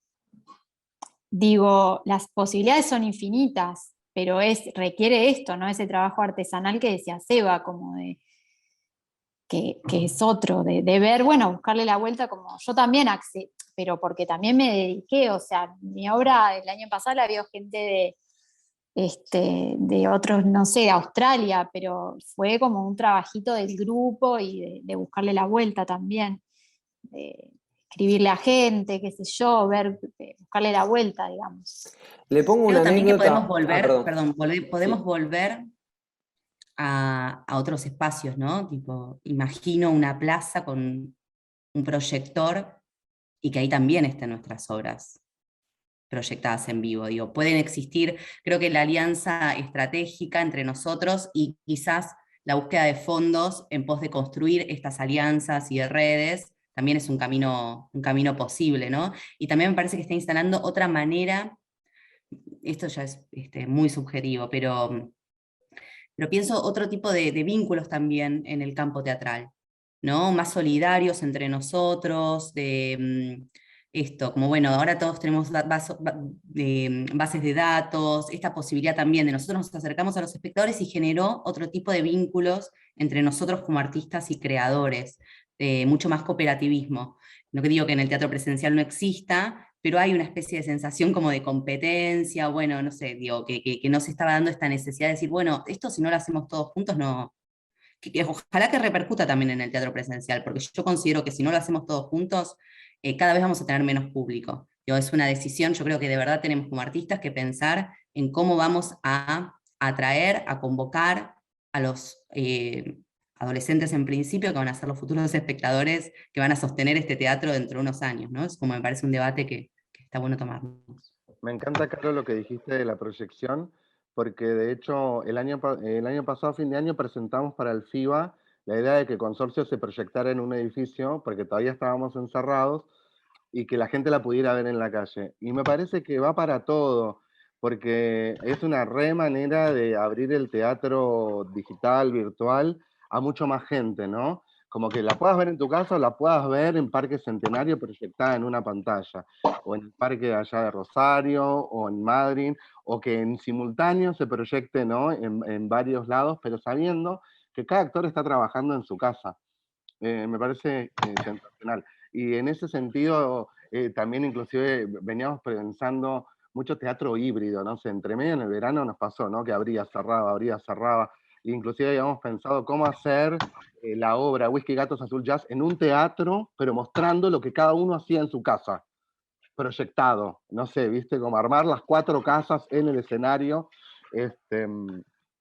digo, las posibilidades son infinitas, pero requiere esto, ¿no? Ese trabajo artesanal que decía Seba, como de que es otro, de ver, bueno, buscarle la vuelta como yo también pero porque también me dediqué, o sea, mi obra el año pasado la vio gente de otros, no sé, de Australia, pero fue como un trabajito del grupo y de buscarle la vuelta también, de escribirle a gente, qué sé yo, buscarle la vuelta, digamos. Le pongo una Creo también que podemos anécdota. Ah, volver, perdón. perdón, podemos Sí. volver a otros espacios, ¿no? Tipo, imagino una plaza con un proyector y que ahí también estén nuestras obras proyectadas en vivo. Digo, pueden existir, creo que la alianza estratégica entre nosotros y quizás la búsqueda de fondos en pos de construir estas alianzas y de redes, también es un camino posible, ¿no? Y también me parece que está instalando otra manera, esto ya es muy subjetivo, pero pienso otro tipo de vínculos también en el campo teatral, ¿no? Más solidarios entre nosotros, esto, como bueno, ahora todos tenemos bases de datos, esta posibilidad también de nosotros nos acercamos a los espectadores y generó otro tipo de vínculos entre nosotros como artistas y creadores, mucho más cooperativismo. No que digo que en el teatro presencial no exista, pero hay una especie de sensación como de competencia, bueno, no sé, digo, que no se estaba dando esta necesidad de decir, bueno, esto si no lo hacemos todos juntos, no, ojalá que repercuta también en el teatro presencial, porque yo considero que si no lo hacemos todos juntos, cada vez vamos a tener menos público. Digo, es una decisión, yo creo que de verdad tenemos como artistas que pensar en cómo vamos a atraer, a convocar a los adolescentes en principio, que van a ser los futuros espectadores que van a sostener este teatro dentro de unos años, ¿no? Es como me parece un debate que está bueno tomarnos. Me encanta, Carlos, lo que dijiste de la proyección, porque de hecho el año pasado, fin de año, presentamos para el FIBA la idea de que Consorcio se proyectara en un edificio, porque todavía estábamos encerrados, y que la gente la pudiera ver en la calle. Y me parece que va para todo, porque es una re manera de abrir el teatro digital, virtual, a mucho más gente, ¿no? Como que la puedas ver en tu casa o la puedas ver en Parque Centenario proyectada en una pantalla, o en el parque de allá de Rosario, o en Madrid, o que en simultáneo se proyecte, ¿no? En varios lados, pero sabiendo que cada actor está trabajando en su casa. Me parece sensacional. Y en ese sentido, también inclusive veníamos pensando mucho teatro híbrido, ¿no? sé, entre medio en el verano nos pasó, ¿no? Que abría, cerraba. Inclusive habíamos pensado cómo hacer la obra Whisky, Gatos, Azul Jazz en un teatro, pero mostrando lo que cada uno hacía en su casa, proyectado. No sé, ¿viste? Como armar las 4 casas en el escenario.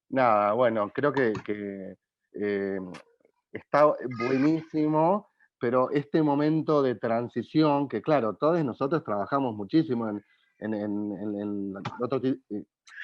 Nada, bueno, creo que está buenísimo, pero este momento de transición, que claro, todos nosotros trabajamos muchísimo en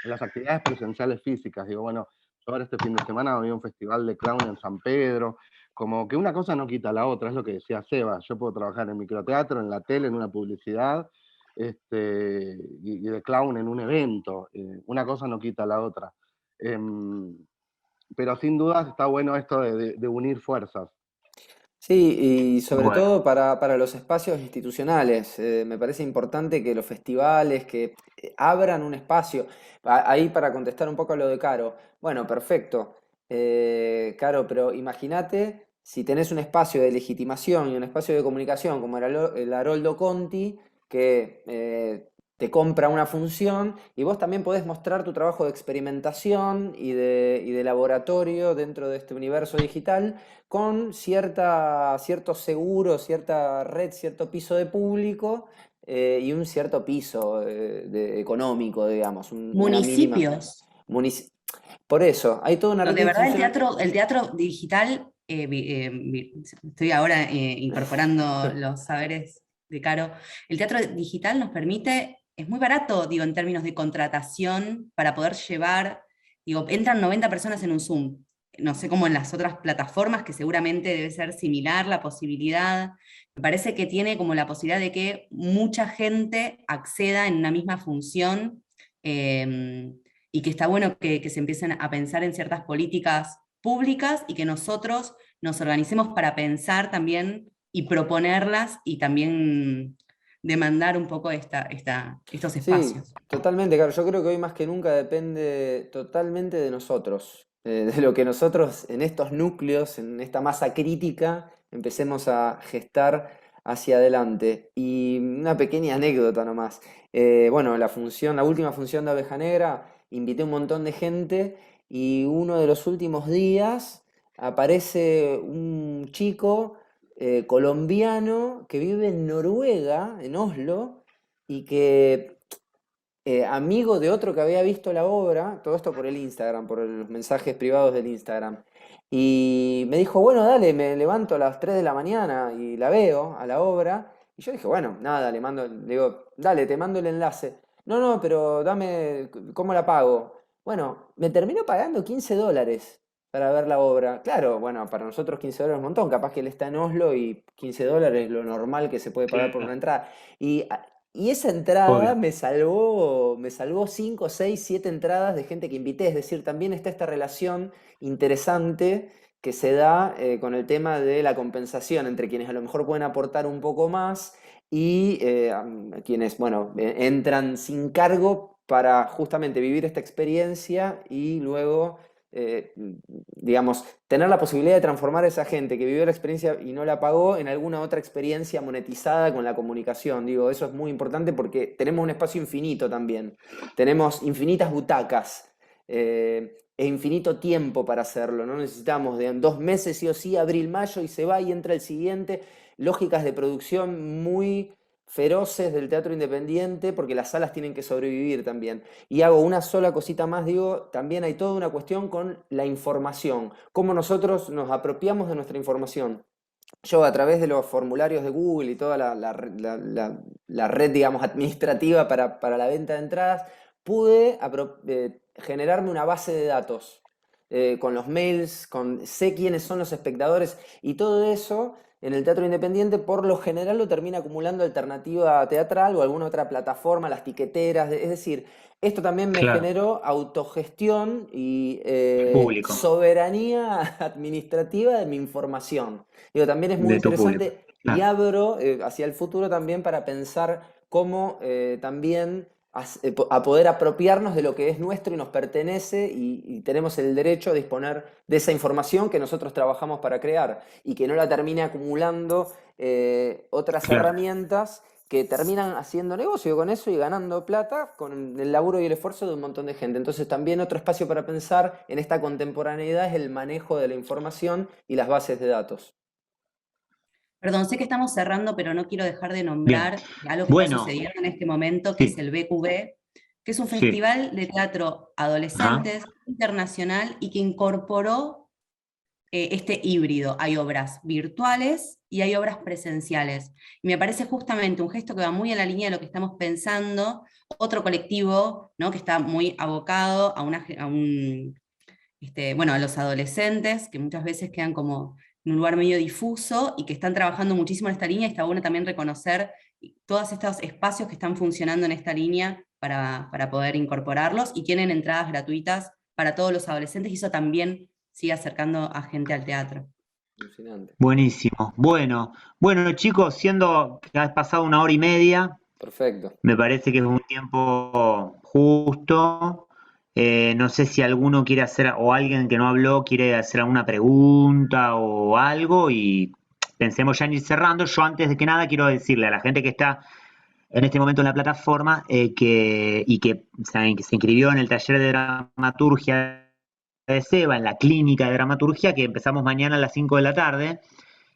las actividades presenciales físicas. Digo, bueno, yo ahora este fin de semana había un festival de clown en San Pedro, como que una cosa no quita la otra, es lo que decía Seba. Yo puedo trabajar en microteatro, en la tele, en una publicidad, y de clown en un evento. Una cosa no quita la otra. Pero sin dudas está bueno esto de unir fuerzas. Sí, y sobre Bueno, todo para los espacios institucionales. Me parece importante que los festivales, que abran un espacio. Ahí para contestar un poco a lo de Caro. Bueno, perfecto. Caro, pero imagínate si tenés un espacio de legitimación y un espacio de comunicación como el Haroldo Conti, que te compra una función y vos también podés mostrar tu trabajo de experimentación y de laboratorio dentro de este universo digital con cierto seguro, cierta red, cierto piso de público y un cierto piso económico, digamos, una mínima. Municipios. munici- Por eso, hay toda una No, red de verdad institucional. el teatro digital, estoy ahora incorporando los saberes de Caro, el teatro digital nos permite, es muy barato, digo, en términos de contratación, para poder llevar, digo, entran 90 personas en un Zoom, no sé cómo en las otras plataformas, que seguramente debe ser similar la posibilidad, me parece que tiene como la posibilidad de que mucha gente acceda en una misma función, y que está bueno que se empiecen a pensar en ciertas políticas públicas y que nosotros nos organicemos para pensar también y proponerlas y también demandar un poco estos Sí, espacios. totalmente, claro. Yo creo que hoy más que nunca depende totalmente de nosotros, de lo que nosotros en estos núcleos, en esta masa crítica, empecemos a gestar hacia adelante. Y una pequeña anécdota nomás. Bueno, la última función de Abeja Negra, invité un montón de gente y uno de los últimos días aparece un chico colombiano que vive en Noruega, en Oslo, y que amigo de otro que había visto la obra, todo esto por el Instagram, por los mensajes privados del Instagram. Y me dijo, bueno, dale, me levanto a las 3 de la mañana y la veo a la obra. Y yo dije, bueno, nada, le digo, dale, te mando el enlace. No, no, pero dame, ¿cómo la pago? Bueno, me terminó pagando $15 para ver la obra. Claro, bueno, para nosotros $15 es un montón, capaz que él está en Oslo y $15 es lo normal que se puede pagar por una entrada. Y y esa entrada obvio. me salvó 5, 6, 7 entradas de gente que invité. Es decir, también está esta relación interesante que se da con el tema de la compensación entre quienes a lo mejor pueden aportar un poco más y quienes, bueno, entran sin cargo para justamente vivir esta experiencia y luego, digamos, tener la posibilidad de transformar a esa gente que vivió la experiencia y no la pagó en alguna otra experiencia monetizada con la comunicación. Digo, eso es muy importante porque tenemos un espacio infinito también. Tenemos infinitas butacas. E infinito tiempo para hacerlo, no necesitamos de 2 meses sí o sí, abril, mayo, y se va y entra el siguiente. Lógicas de producción muy feroces del teatro independiente, porque las salas tienen que sobrevivir también. Y hago una sola cosita más, digo, también hay toda una cuestión con la información, cómo nosotros nos apropiamos de nuestra información. Yo a través de los formularios de Google y toda la red, digamos, administrativa para la venta de entradas, pude generarme una base de datos con los mails, sé quiénes son los espectadores y todo eso en el teatro independiente por lo general lo termina acumulando Alternativa Teatral o alguna otra plataforma, las tiqueteras, es decir, esto también me Claro, generó autogestión y público, soberanía administrativa de mi información. Digo, también es muy de tu público. interesante y Claro, abro hacia el futuro también para pensar cómo también a poder apropiarnos de lo que es nuestro y nos pertenece y tenemos el derecho a disponer de esa información que nosotros trabajamos para crear y que no la termine acumulando otras claro. herramientas que terminan haciendo negocio con eso y ganando plata con el laburo y el esfuerzo de un montón de gente. Entonces también otro espacio para pensar en esta contemporaneidad es el manejo de la información y las bases de datos. Perdón, sé que estamos cerrando, pero no quiero dejar de Bien. nombrar algo que está Bueno, sucediendo en este momento, que es sí, el BQB, que es un sí. festival de teatro Ajá. adolescentes internacional y que incorporó este híbrido. Hay obras virtuales y hay obras presenciales. Y me parece justamente un gesto que va muy en la línea de lo que estamos pensando. Otro colectivo, ¿no?, que está muy abocado a bueno, a los adolescentes, que muchas veces quedan como en un lugar medio difuso y que están trabajando muchísimo en esta línea. Está bueno también reconocer todos estos espacios que están funcionando en esta línea para poder incorporarlos y tienen entradas gratuitas para todos los adolescentes y eso también sigue acercando a gente al teatro. Alucinante. Buenísimo. Bueno, chicos, siendo que has pasado 1 hora y media, Perfecto. me parece que es un tiempo justo. No sé si alguno quiere hacer, o alguien que no habló quiere hacer alguna pregunta o algo, y pensemos ya en ir cerrando. Yo antes de que nada quiero decirle a la gente que está en este momento en la plataforma que se inscribió en el taller de dramaturgia de Seba, en la clínica de dramaturgia, que empezamos mañana a las 5 de la tarde,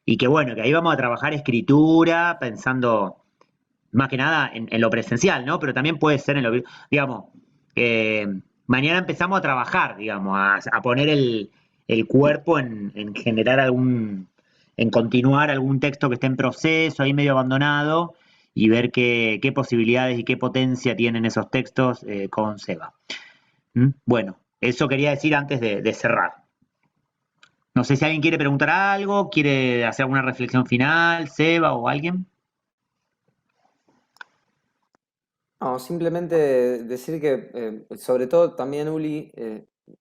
y que bueno, que ahí vamos a trabajar escritura, pensando más que nada en lo presencial, ¿no? Pero también puede ser en lo, digamos, mañana empezamos a trabajar, digamos, a poner el cuerpo en generar en continuar algún texto que esté en proceso, ahí medio abandonado, y ver qué posibilidades y qué potencia tienen esos textos con Seba. Bueno, eso quería decir antes de cerrar. No sé si alguien quiere preguntar algo, quiere hacer alguna reflexión final, Seba o alguien. No, simplemente decir que, sobre todo también, Uli,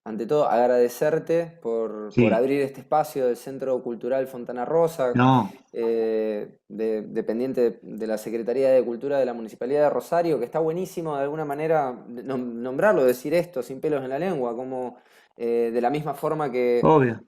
ante todo agradecerte por Sí, abrir este espacio del Centro Cultural Fontana Rosa, no, dependiente de la Secretaría de Cultura de la Municipalidad de Rosario, que está buenísimo de alguna manera nombrarlo, decir esto sin pelos en la lengua, como de la misma forma obvio.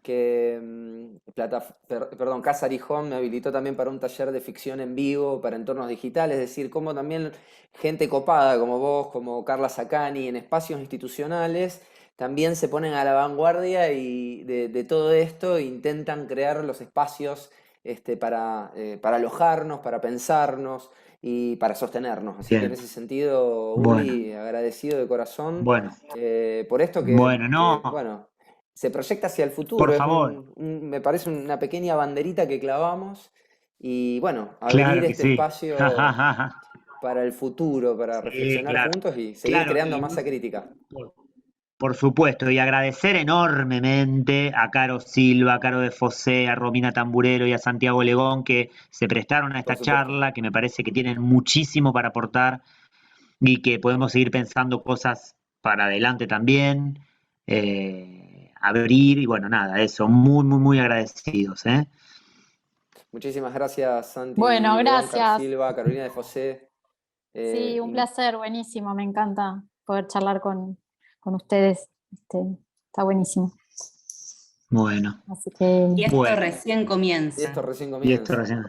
perdón, Casa Arijón me habilitó también para un taller de ficción en vivo, para entornos digitales, es decir, como también gente copada como vos, como Carla Sacani, en espacios institucionales, también se ponen a la vanguardia y de todo esto e intentan crear los espacios para alojarnos, para pensarnos y para sostenernos. Así que en Bien, ese sentido, bueno, Uli, agradecido de corazón bueno, por esto bueno, no, bueno, se proyecta hacia el por futuro. favor, Me parece una pequeña banderita que clavamos y bueno, abrir claro que este sí. espacio para el futuro, para Sí, reflexionar claro, juntos y seguir claro, creando y masa crítica. por supuesto, y agradecer enormemente a Caro Silva, a Caro de Fossé, a Romina Tamburero y a Santiago Legón que se prestaron a Por esta supuesto. charla, que me parece que tienen muchísimo para aportar y que podemos seguir pensando cosas para adelante también, abrir y bueno, nada, eso, muy, muy, muy agradecidos, ¿eh? Muchísimas gracias, Santi, Bueno, León, Caro gracias. Silva, Carolina de José. Sí, un placer, buenísimo. Me encanta poder charlar con ustedes. Está buenísimo. Bueno, Así que Y esto bueno. recién Y esto comienza. recién Y esto comienza. recién.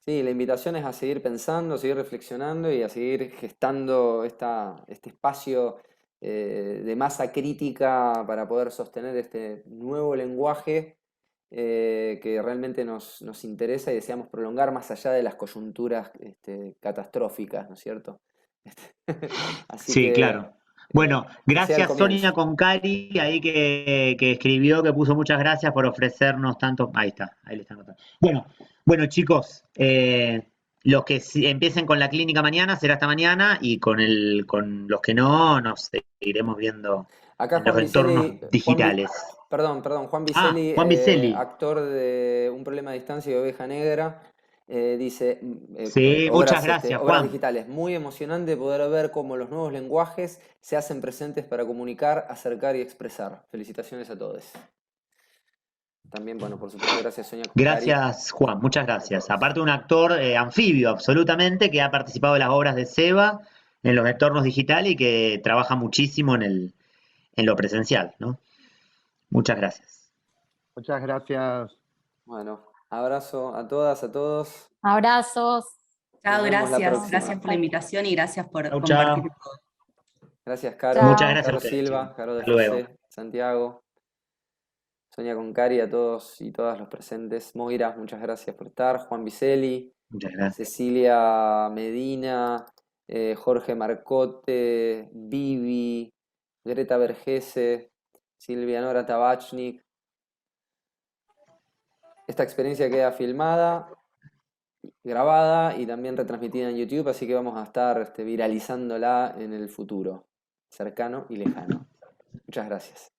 Sí, la invitación es a seguir pensando, a seguir reflexionando y a seguir gestando este espacio de masa crítica para poder sostener este nuevo lenguaje que realmente nos interesa y deseamos prolongar más allá de las coyunturas catastróficas, ¿no es cierto? Así Sí, claro. Bueno, que sea el gracias comienzo. Sonia Concari, ahí que escribió, que puso muchas gracias por ofrecernos tanto. Ahí está, ahí le están notando. Bueno, chicos, los que empiecen con la clínica mañana será hasta mañana y con los que no, nos seguiremos viendo Acá en los Juan entornos Vicelli, digitales. Perdón, Juan Ah, Vicelli, Juan Vicelli. actor de Un problema a distancia y Oveja Negra, dice, Sí, muchas gracias, obras Juan. digitales, muy emocionante poder ver cómo los nuevos lenguajes se hacen presentes para comunicar, acercar y expresar. Felicitaciones a todos. También, bueno, por supuesto, gracias Sonia Concari. Gracias, Juan, muchas gracias. Aparte un actor anfibio, absolutamente, que ha participado de las obras de Seba en los entornos digitales y que trabaja muchísimo en lo presencial, ¿no? Muchas gracias. Muchas gracias. Bueno, abrazo a todas, a todos. abrazos. Nos Chao, vemos la gracias. próxima. Gracias por la invitación y gracias por Chau, compartir chau. todo. Gracias, Chao. Caro, Muchas gracias a Caro ustedes, chicos. Silva, Caro de Hasta luego. José, Santiago, Sonia Concari, a todos y todas los presentes. Moira, muchas gracias por estar. Juan Vicelli, Muchas gracias. Cecilia Medina, Jorge Marcote, Vivi, Greta Vergese, Silvia Nora Tabachnik. Esta experiencia queda filmada, grabada y también retransmitida en YouTube, así que vamos a estar viralizándola en el futuro, cercano y lejano. Muchas gracias.